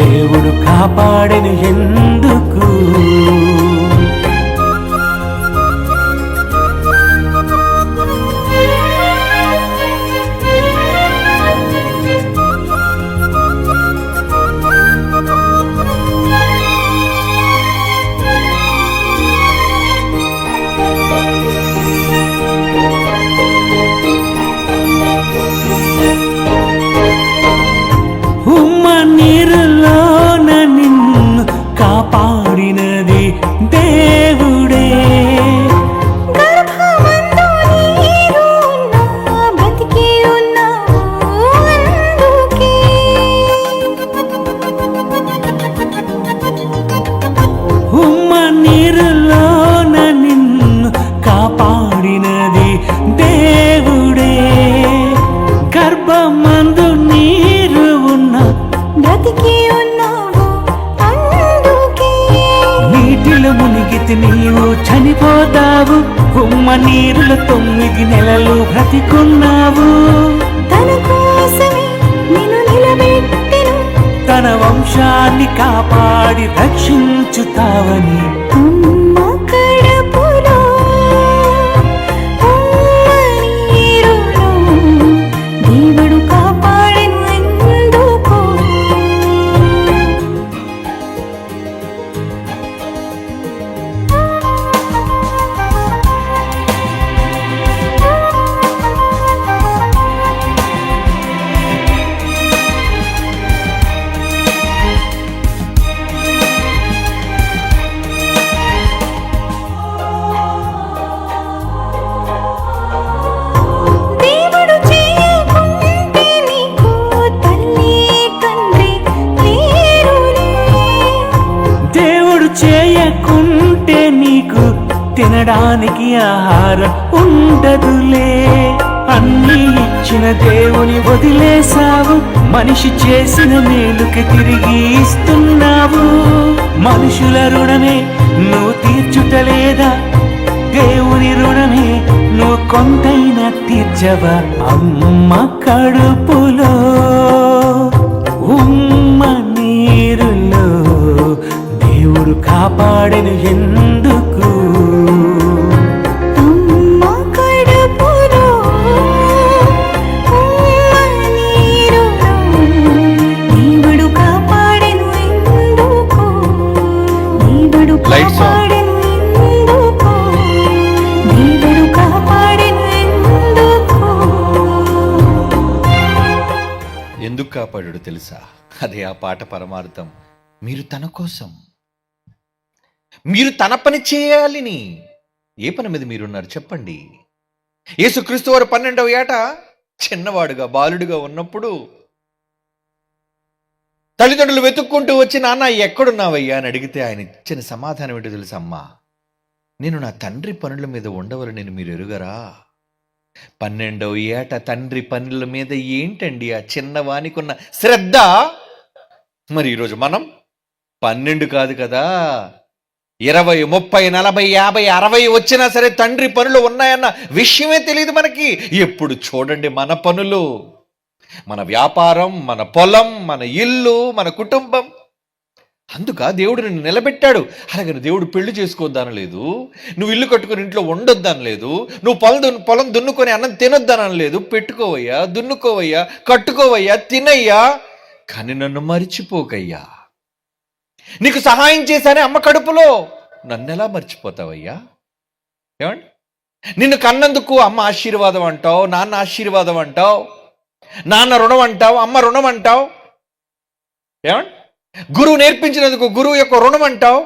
దేవుడు కాపాడెను ఎందుకు? ఉమ్మ నీరులోన నిన్ను కాపాడినది దేవుడే. గర్భమందు నీరు ఉన్నా బ్రతికి ఉన్నావు అందుకే. ఉమ్మ నీరులోన నిన్ను కాపాడినది దేవుడే. గర్భమందు నీరు ఉన్న బ్రతికి ఉన్నావు అందుకే. నీటిలో మునిగితే నీవు చనిపోతావు. ఉమ్మ నీరులో 9 నెలలు బ్రతికున్నావు. తన కోసమే నిన్ను నిలబెట్టెను, తన వంశాన్ని కాపాడి రక్షించుతావని. అమ్మ కడుపులో ఉమ్మ నీరులో దేవుడు కాపాడెను ఎందుకు? దేవుడు చేయకుంటే నీకు తల్లి తండ్రి లేరులే. దేవుడు చేయకుంటే నీకు తినడానికి ఆహారం ఉండదులే. అన్నీ ఇచ్చిన దేవుని వదిలేసావు, మనిషి చేసిన మేలుకి తిరిగి ఇస్తున్నావు. మనుషుల రుణమే నువ్వు తీర్చుటలేదా? దేవుని రుణమే నువ్వు కొంతైనా తీర్చవా? అమ్మ కడుపులో ఉమ్మ నీరులో దేవుడు కాపాడెను ఎందుకు? అమ్మ కడుపులో ఉమ్మ నీరులో దేవుడు కాపాడెను ఎందుకు? దేవుడు Lights on. కాపాడెను ఎందుకు? దేవుడు కాపాడెను ఎందుకు? ఎందుకు కాపాడాడు తెలుసా? అదే ఆ పాట పరమార్థం. మీరు తన కోసం, మీరు తన పని చేయాలని. ఏ పని మీద మీరున్నారు చెప్పండి? యేసుక్రీస్తు వారు 12వ ఏట చిన్నవాడుగా బాలుడిగా ఉన్నప్పుడు తల్లిదండ్రులు వెతుక్కుంటూ వచ్చి, నాన్న ఎక్కడున్నావయ్యా అని అడిగితే ఆయన ఇచ్చిన సమాధానం ఏంటో తెలుసా? అమ్మా, నేను నా తండ్రి పనుల మీద ఉండవలనని మీరు ఎరుగరా? 12వ ఏట తండ్రి పనుల మీద ఏంటండి ఆ చిన్నవానికున్న శ్రద్ధ? మరి ఈరోజు మనం 12 కాదు కదా, 20, 30, 40, 50, 60 వచ్చినా సరే తండ్రి పనులు ఉన్నాయన్న విషయమే తెలియదు మనకి. ఎప్పుడు చూడండి మన పనులు, మన వ్యాపారం, మన పొలం, మన ఇల్లు, మన కుటుంబం. అందుక దేవుడు నిన్ను నిలబెట్టాడు. అలాగని దేవుడు పెళ్లి చేసుకోవద్దనలేదు, నువ్వు ఇల్లు కట్టుకుని ఇంట్లో ఉండొద్దనలేదు, నువ్వు పొలం దున్నుకొని అన్నం తినొద్దనలేదు. పెట్టుకోవయ్యా, దున్నుకోవయ్యా, కట్టుకోవయ్యా, తినయ్యా, కానీ నన్ను మర్చిపోకయ్యా. నీకు సహాయం చేశానే అమ్మ కడుపులో, నన్నెలా మర్చిపోతావయ్యా? ఏమండి, నిన్ను కన్నందుకు అమ్మ ఆశీర్వాదం అంటావు, నాన్న ఆశీర్వాదం అంటావు, నాన్న రుణం అంటావు, అమ్మ రుణం అంటావు. ఏమండి, గురువు నేర్పించినందుకు గురువు యొక్క రుణం అంటావు.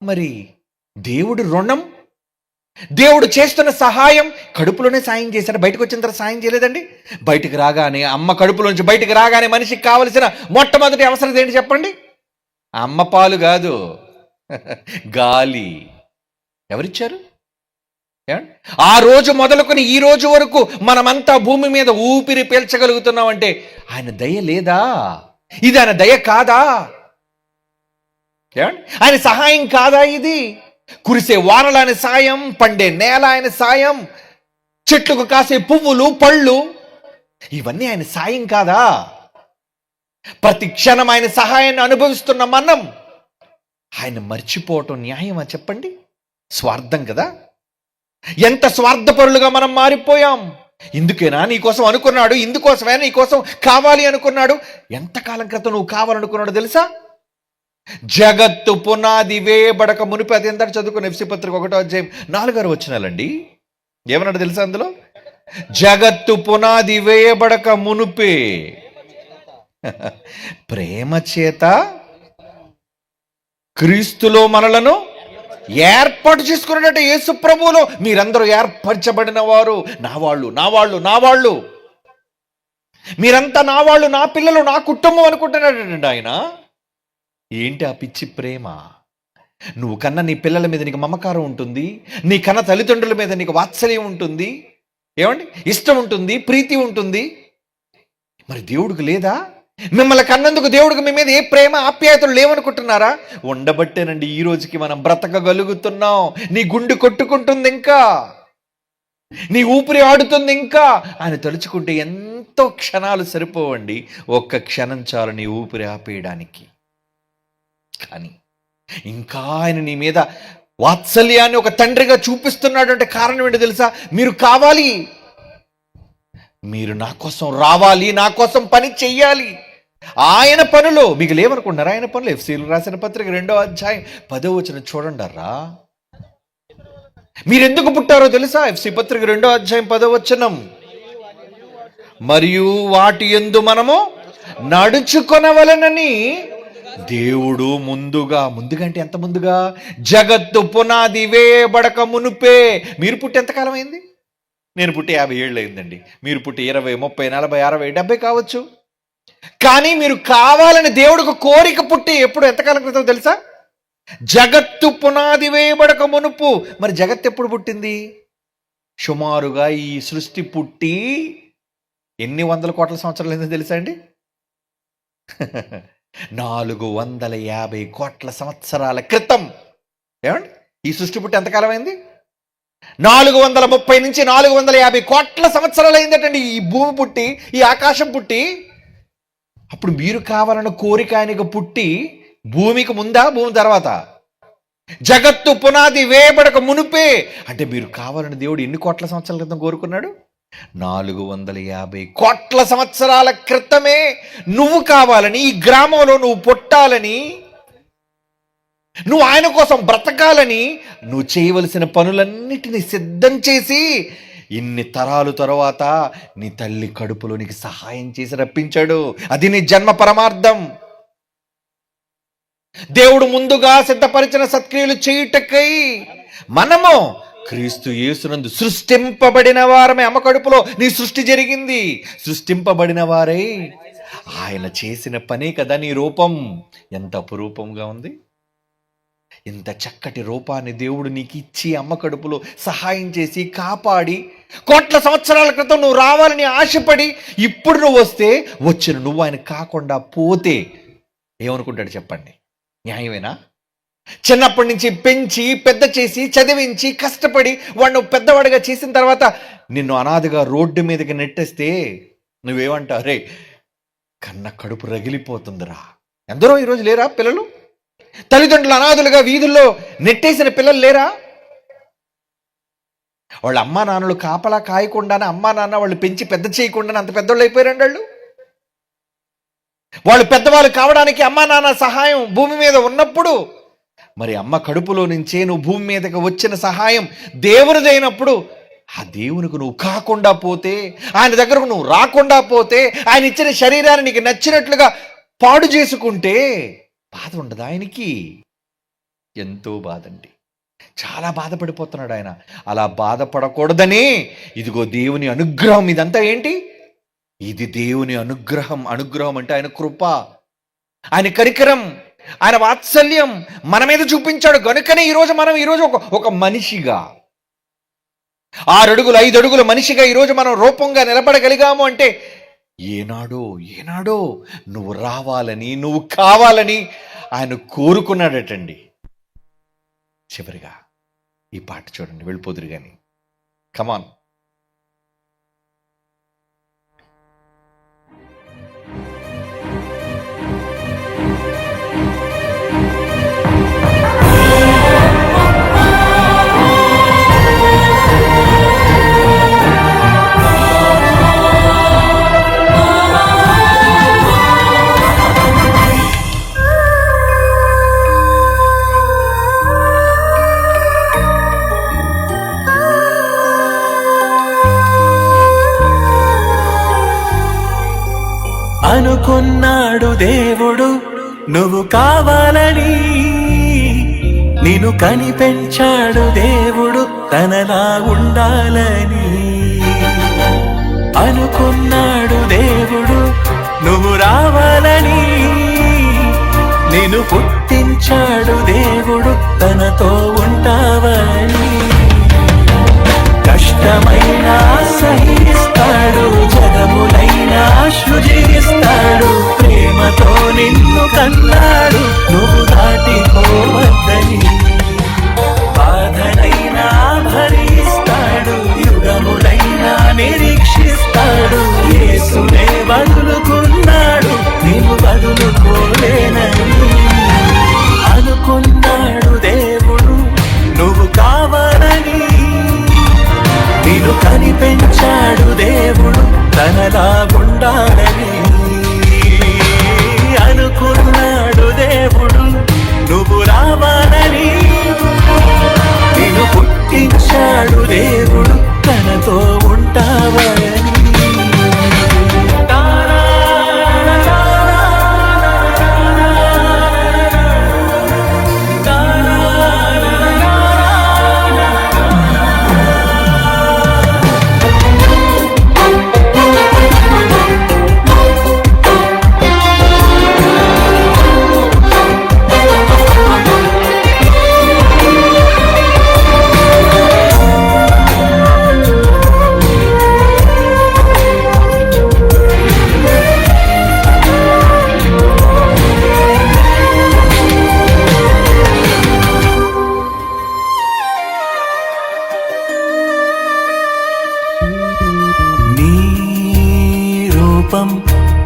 మరి దేవుడు రుణం, దేవుడు చేస్తున్న సహాయం, కడుపులోనే సాయం చేశాడు, బయటకు వచ్చిన తర్వాత సాయం చేయలేదండి. బయటికి రాగానే, అమ్మ కడుపులోంచి బయటికి రాగానే మనిషికి కావలసిన మొట్టమొదటి అవసరం ఏంటి చెప్పండి? అమ్మ పాలు కాదు, గాలి. ఎవరిచ్చారు? ఆ రోజు మొదలుకొని ఈ రోజు వరకు మనమంతా భూమి మీద ఊపిరి పీల్చగలుగుతున్నాం అంటే ఆయన దయ లేదా? ఇది ఆయన దయ కాదా? ఆయన సహాయం కాదా? ఇది కురిసే వానలు ఆయన సాయం, పండే నేల ఆయన సాయం, చెట్లకు కాసే పువ్వులు, పళ్ళు, ఇవన్నీ ఆయన సాయం కాదా? ప్రతి క్షణం ఆయన సహాయాన్ని అనుభవిస్తున్న మనం ఆయన మర్చిపోవటం న్యాయమా చెప్పండి? స్వార్థం కదా. ఎంత స్వార్థపరులుగా మనం మారిపోయాం. ఇందుకేనా నీకోసం అనుకున్నాడు, ఇందుకోసమే నీకోసం కావాలి అనుకున్నాడు. ఎంతకాలం క్రితం నువ్వు కావాలనుకున్నాడు తెలుసా? జగత్తు పునాది వేయబడక మునిపి. అది ఎంత చదువుకున్న ఎఫ్సి పత్రిక 1వ అధ్యాయం 4వ వచనాలండి. ఏమన్నాడు తెలుసా అందులో? జగత్తు పునాది వేయబడక మునుపే ప్రేమ చేత క్రీస్తులో మనలను ఏర్పాటు చేసుకున్నట్టు యేసు ప్రభువులో మీరందరూ ఏర్పరచబడిన వారు. నా వాళ్ళు, నా వాళ్ళు, నా వాళ్ళు, మీరంతా నా వాళ్ళు, నా పిల్లలు, నా కుటుంబం అనుకుంటున్నాడండి ఆయన. ఏంటి ఆ పిచ్చి ప్రేమ? నువ్వు కన్నా నీ పిల్లల మీద నీకు మమకారం ఉంటుంది, నీ కన్న తల్లిదండ్రుల మీద నీకు వాత్సల్యం ఉంటుంది, ఏమండి, ఇష్టం ఉంటుంది, ప్రీతి ఉంటుంది. మరి దేవుడికి లేదా? మిమ్మల్ని కన్నందుకు దేవుడికి మీ మీద ఏ ప్రేమ ఆప్యాయతలు లేవనుకుంటున్నారా? ఉండబట్టేనండి ఈ రోజుకి మనం బ్రతకగలుగుతున్నాం. నీ గుండె కొట్టుకుంటుంది, ఇంకా నీ ఊపిరి ఆడుతుంది. ఇంకా ఆయన తలుచుకుంటే ఎంతో క్షణాలు సరిపోవండి. ఒక్క క్షణం చాలు నీ ఊపిరి ఆపేయడానికి. కానీ ఇంకా ఆయన నీ మీద వాత్సల్యాన్ని ఒక తండ్రిగా చూపిస్తున్నాడు అంటే కారణం ఏంటో తెలుసా? మీరు కావాలి, మీరు నా కోసం రావాలి, నా కోసం పని చెయ్యాలి. ఆయన పనులు మీకు లేవనుకుంటున్నారా? ఆయన పనులు. ఎఫ్సీలు రాసిన పత్రిక 2వ అధ్యాయం 10వ వచనం చూడండిరా. మీరెందుకు పుట్టారో తెలుసా? ఎఫ్సీ పత్రిక 2వ అధ్యాయం 10వ వచనం. మరియు వాటి యందు మనము నడుచుకొనవలెనని దేవుడు ముందుగా అంటే ఎంత ముందుగా? జగత్తు పునాది వేయబడక మునుపే. మీరు పుట్టి ఎంతకాలం అయింది? నేను పుట్టి 50 ఏళ్ళు అయిందండి. మీరు పుట్టి 20, 30, 40, 60, 70 కావచ్చు. కానీ మీరు కావాలని దేవుడికి కోరిక పుట్టి ఎప్పుడు, ఎంతకాలం క్రితం తెలుసా? జగత్తు పునాది వేయబడక మునుపు. మరి జగత్తు ఎప్పుడు పుట్టింది? సుమారుగా ఈ సృష్టి పుట్టి ఎన్ని వందల కోట్ల సంవత్సరాలు అయిందో తెలుసా అండి? 450 కోట్ల సంవత్సరాల క్రితం. ఏమండి, ఈ సృష్టి పుట్టి ఎంతకాలం అయింది? 430 నుంచి 450 కోట్ల సంవత్సరాలు అయిందటండి ఈ భూమి పుట్టి, ఈ ఆకాశం పుట్టి. అప్పుడు మీరు కావాలన్న కోరిక ఆయనకు పుట్టి భూమికి ముందా, భూమి తర్వాత? జగత్తు పునాది వేయబడక మునుపే. అంటే మీరు కావాలని దేవుడు ఎన్ని కోట్ల సంవత్సరాల క్రితం కోరుకున్నాడు? 450 కోట్ల సంవత్సరాల క్రితమే నువ్వు కావాలని, ఈ గ్రామంలో నువ్వు పుట్టాలని, నువ్వు ఆయన కోసం బ్రతకాలని, నువ్వు చేయవలసిన పనులన్నిటినీ సిద్ధం చేసి ఇన్ని తరాలు తరువాత నీ తల్లి కడుపులో నీకు సహాయం చేసి రప్పించాడు. అది నీ జన్మ పరమార్థం. దేవుడు ముందుగా సిద్ధపరిచిన సత్క్రియలు చేయుటకై మనము క్రీస్తు యేసునందు సృష్టింపబడిన వారమే. అమ్మ కడుపులో నీ సృష్టి జరిగింది. సృష్టింపబడిన వారై ఆయన చేసిన పనే కదా నీ రూపం. ఎంత అపురూపంగా ఉంది. ఇంత చక్కటి రూపాన్ని దేవుడు నీకు ఇచ్చి అమ్మ కడుపులో సహాయం చేసి కాపాడి కోట్ల సంవత్సరాల క్రితం నువ్వు రావాలని ఆశపడి ఇప్పుడు నువ్వు వస్తే వచ్చిన నువ్వు ఆయన కాకుండా పోతే ఏమనుకుంటాడు చెప్పండి? న్యాయమేనా? చిన్నప్పటి నుంచి పెంచి పెద్ద చేసి చదివించి కష్టపడి వాడిని పెద్దవాడిగా చేసిన తర్వాత నిన్ను అనాథగా రోడ్డు మీదకి నెట్టేస్తే నువ్వేమంటావు? రే కన్న కడుపు రగిలిపోతుందిరా. ఎందరో ఈరోజు లేరా పిల్లలు? తల్లిదండ్రులు అనాథులుగా వీధుల్లో నెట్టేసిన పిల్లలు లేరా? వాళ్ళ అమ్మా నాన్నలు కాపలా కాయకుండానే అమ్మా నాన్న వాళ్ళు పెంచి పెద్ద చేయకుండానే అంత పెద్దోళ్ళు అయిపోయారండి వాళ్ళు. వాళ్ళు పెద్దవాళ్ళు కావడానికి అమ్మా నాన్న సహాయం భూమి మీద ఉన్నప్పుడు, మరి అమ్మ కడుపులో నుంచే నువ్వు భూమి మీదకి వచ్చిన సహాయం దేవునిదైనప్పుడు ఆ దేవునికి నువ్వు కాకుండా పోతే, ఆయన దగ్గరకు నువ్వు రాకుండా పోతే, ఆయన ఇచ్చిన శరీరాన్ని నీకు నచ్చినట్లుగా పాడు చేసుకుంటే బాధ ఉండదు ఆయనకి? ఎంతో బాధండి. చాలా బాధపడిపోతున్నాడు ఆయన. అలా బాధపడకూడదని ఇదిగో దేవుని అనుగ్రహం. ఇదంతా ఏంటి? ఇది దేవుని అనుగ్రహం. అనుగ్రహం అంటే ఆయన కృప, ఆయన కనికరం, ఆయన వాత్సల్యం మన మీద చూపించాడు. కనుకనే ఈరోజు మనం ఒక మనిషిగా 6 అడుగులు 5 అడుగుల మనిషిగా ఈరోజు మనం రూపంగా నిలబడగలిగాము అంటే ఏనాడో నువ్వు రావాలని, నువ్వు కావాలని ఆయన కోరుకున్నాడటండి. చివరిగా ఈ పాట చూడండి, వెళ్ళిపోదురు కానీ. కమాన్. అనుకున్నాడు దేవుడు నువ్వు కావాలని, నిన్ను కనిపెంచాడు దేవుడు తనలా ఉండాలని. అనుకున్నాడు దేవుడు నువ్వు రావాలని, నిన్ను పుట్టించాడు దేవుడు తనతో ఉంటావని. కష్టమైనా సహిస్తాడు, జగములైనా సృజిస్తాడు. ప్రేమతో నిన్ను కన్నాడు నువ్వు దాటిపోవద్దని. బాధనైనా భరిస్తాడు, యుగములైనా నిరీక్షిస్తాడు. యేసునే వదులుకున్నాడు నీవు వదులుకోలేనని. అనుకున్నాడు దేవుడు నువ్వు కావాలని, నిన్ను కనిపెంచాడు దేవుడు తనలా ఉండాలని. అనుకున్నాడు దేవుడు నువ్వు రావాలని, నిన్ను పుట్టించాడు దేవుడు తనతో ఉంటావని.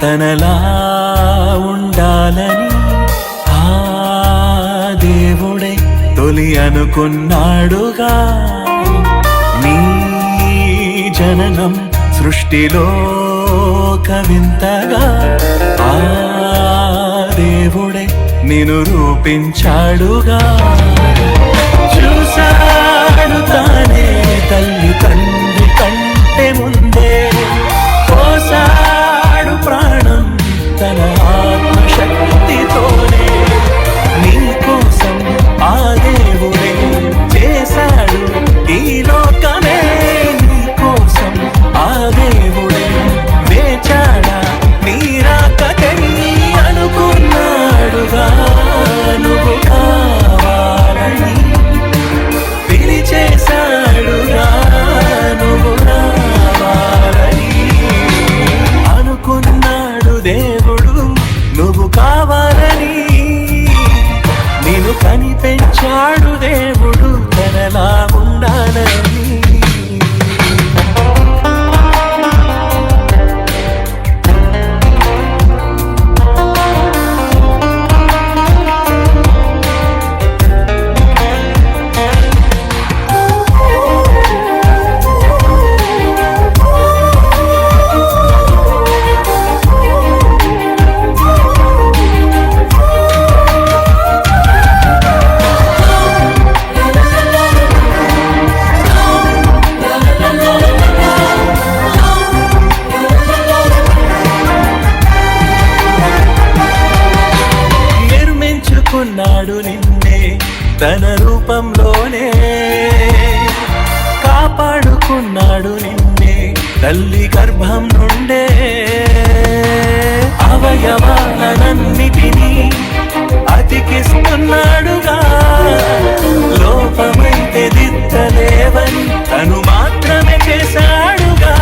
తనలా ఉండాలని ఆ దేవుడే తొలి అనుకున్నాడుగా. నీ జననం సృష్టిలో కవింతగా ఆ దేవుడే నిన్ను రూపించాడుగా. చూశాడు తానే తల్లి తండ్రి కంటే ముందే, పోసాడు ప్రాణం తన ఆత్మశక్తితోనే. నీ కోసం ఆ దేవుడే చేశాడు ఈ లోకమే. నీ కోసం ఆ దేవుడే వేచాడా నీ రాకకై. అనుకున్నాడుగా నువ్వు కావాలి, తీస్తున్నాడు నిన్నే తల్లి గర్భం నుండే. అవయవాలన్నిటినీ అతికిస్తున్నాడుగా. లోపమైతే దిద్దలేవని తను మాత్రమే చేశాడుగా.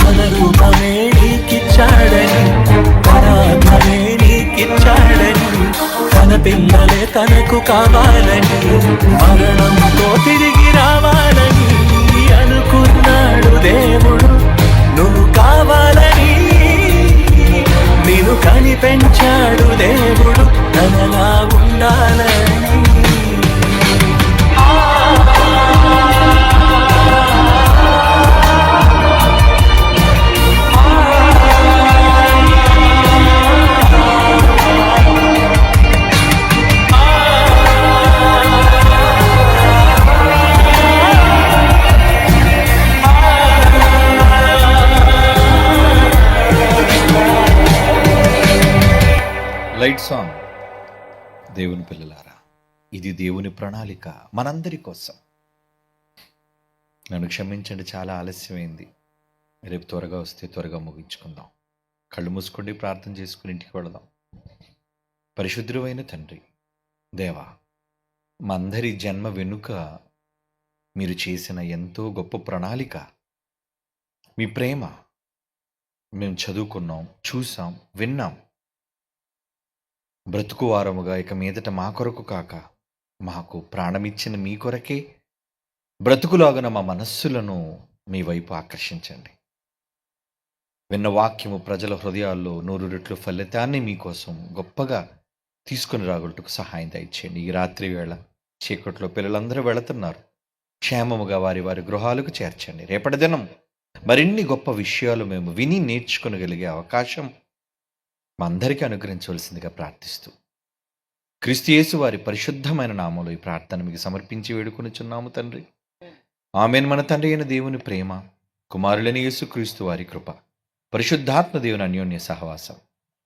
తన రూపమే నీకిచ్చాడని, పరాత్మనే నీకిచ్చాడని, తన పిల్లలే తనకు కావాలని, మరణంతో తిరిగి రావాలని అనుకున్నాడు దేవుడు. నువ్వు కావాలని నిన్ను కని పెంచాడు దేవుడు తనలా ఉండాలని. Light song. దేవుని పిల్లలారా, ఇది దేవుని ప్రణాళిక మనందరి కోసం. నన్ను క్షమించండి, చాలా ఆలస్యమైంది. రేపు త్వరగా వస్తే త్వరగా ముగించుకుందాం. కళ్ళు మూసుకోండి, ప్రార్థన చేసుకుని ఇంటికి వెళదాం. పరిశుద్ధుడైన తండ్రి దేవా, మా అందరి జన్మ వెనుక మీరు చేసిన ఎంతో గొప్ప ప్రణాళిక, మీ ప్రేమ మేము చదువుకున్నాం, చూసాం, విన్నాం. బ్రతుకువారముగా ఇక మీదట మా కొరకు కాక మాకు ప్రాణమిచ్చిన మీ కొరకే బ్రతుకులాగున మా మనస్సులను మీ వైపు ఆకర్షించండి. విన్న వాక్యము ప్రజల హృదయాల్లో 100 రెట్లు ఫలితాన్ని మీకోసం గొప్పగా తీసుకుని రాగలటకు సహాయం దయచేయండి. ఈ రాత్రి వేళ చీకట్లో పిల్లలందరూ వెళుతున్నారు, క్షేమముగా వారి వారి గృహాలకు చేర్చండి. రేపటి దినం మరిన్ని గొప్ప విషయాలు మేము విని నేర్చుకునగలిగే అవకాశం మా అందరికీ అనుగ్రహించవలసిందిగా ప్రార్థిస్తూ క్రీస్తు యేసు వారి పరిశుద్ధమైన నామములో ఈ ప్రార్థన మీకు సమర్పించి వేడుకొనుచున్నాము తండ్రి. ఆమేన్. మన తండ్రి అయిన దేవుని ప్రేమ, కుమారులైన యేసు క్రీస్తు వారి కృప, పరిశుద్ధాత్మ దేవుని అన్యోన్య సహవాసం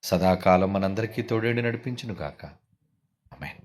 సదాకాలం మనందరికీ తోడేడు నడిపించును గాక. ఆమేన్.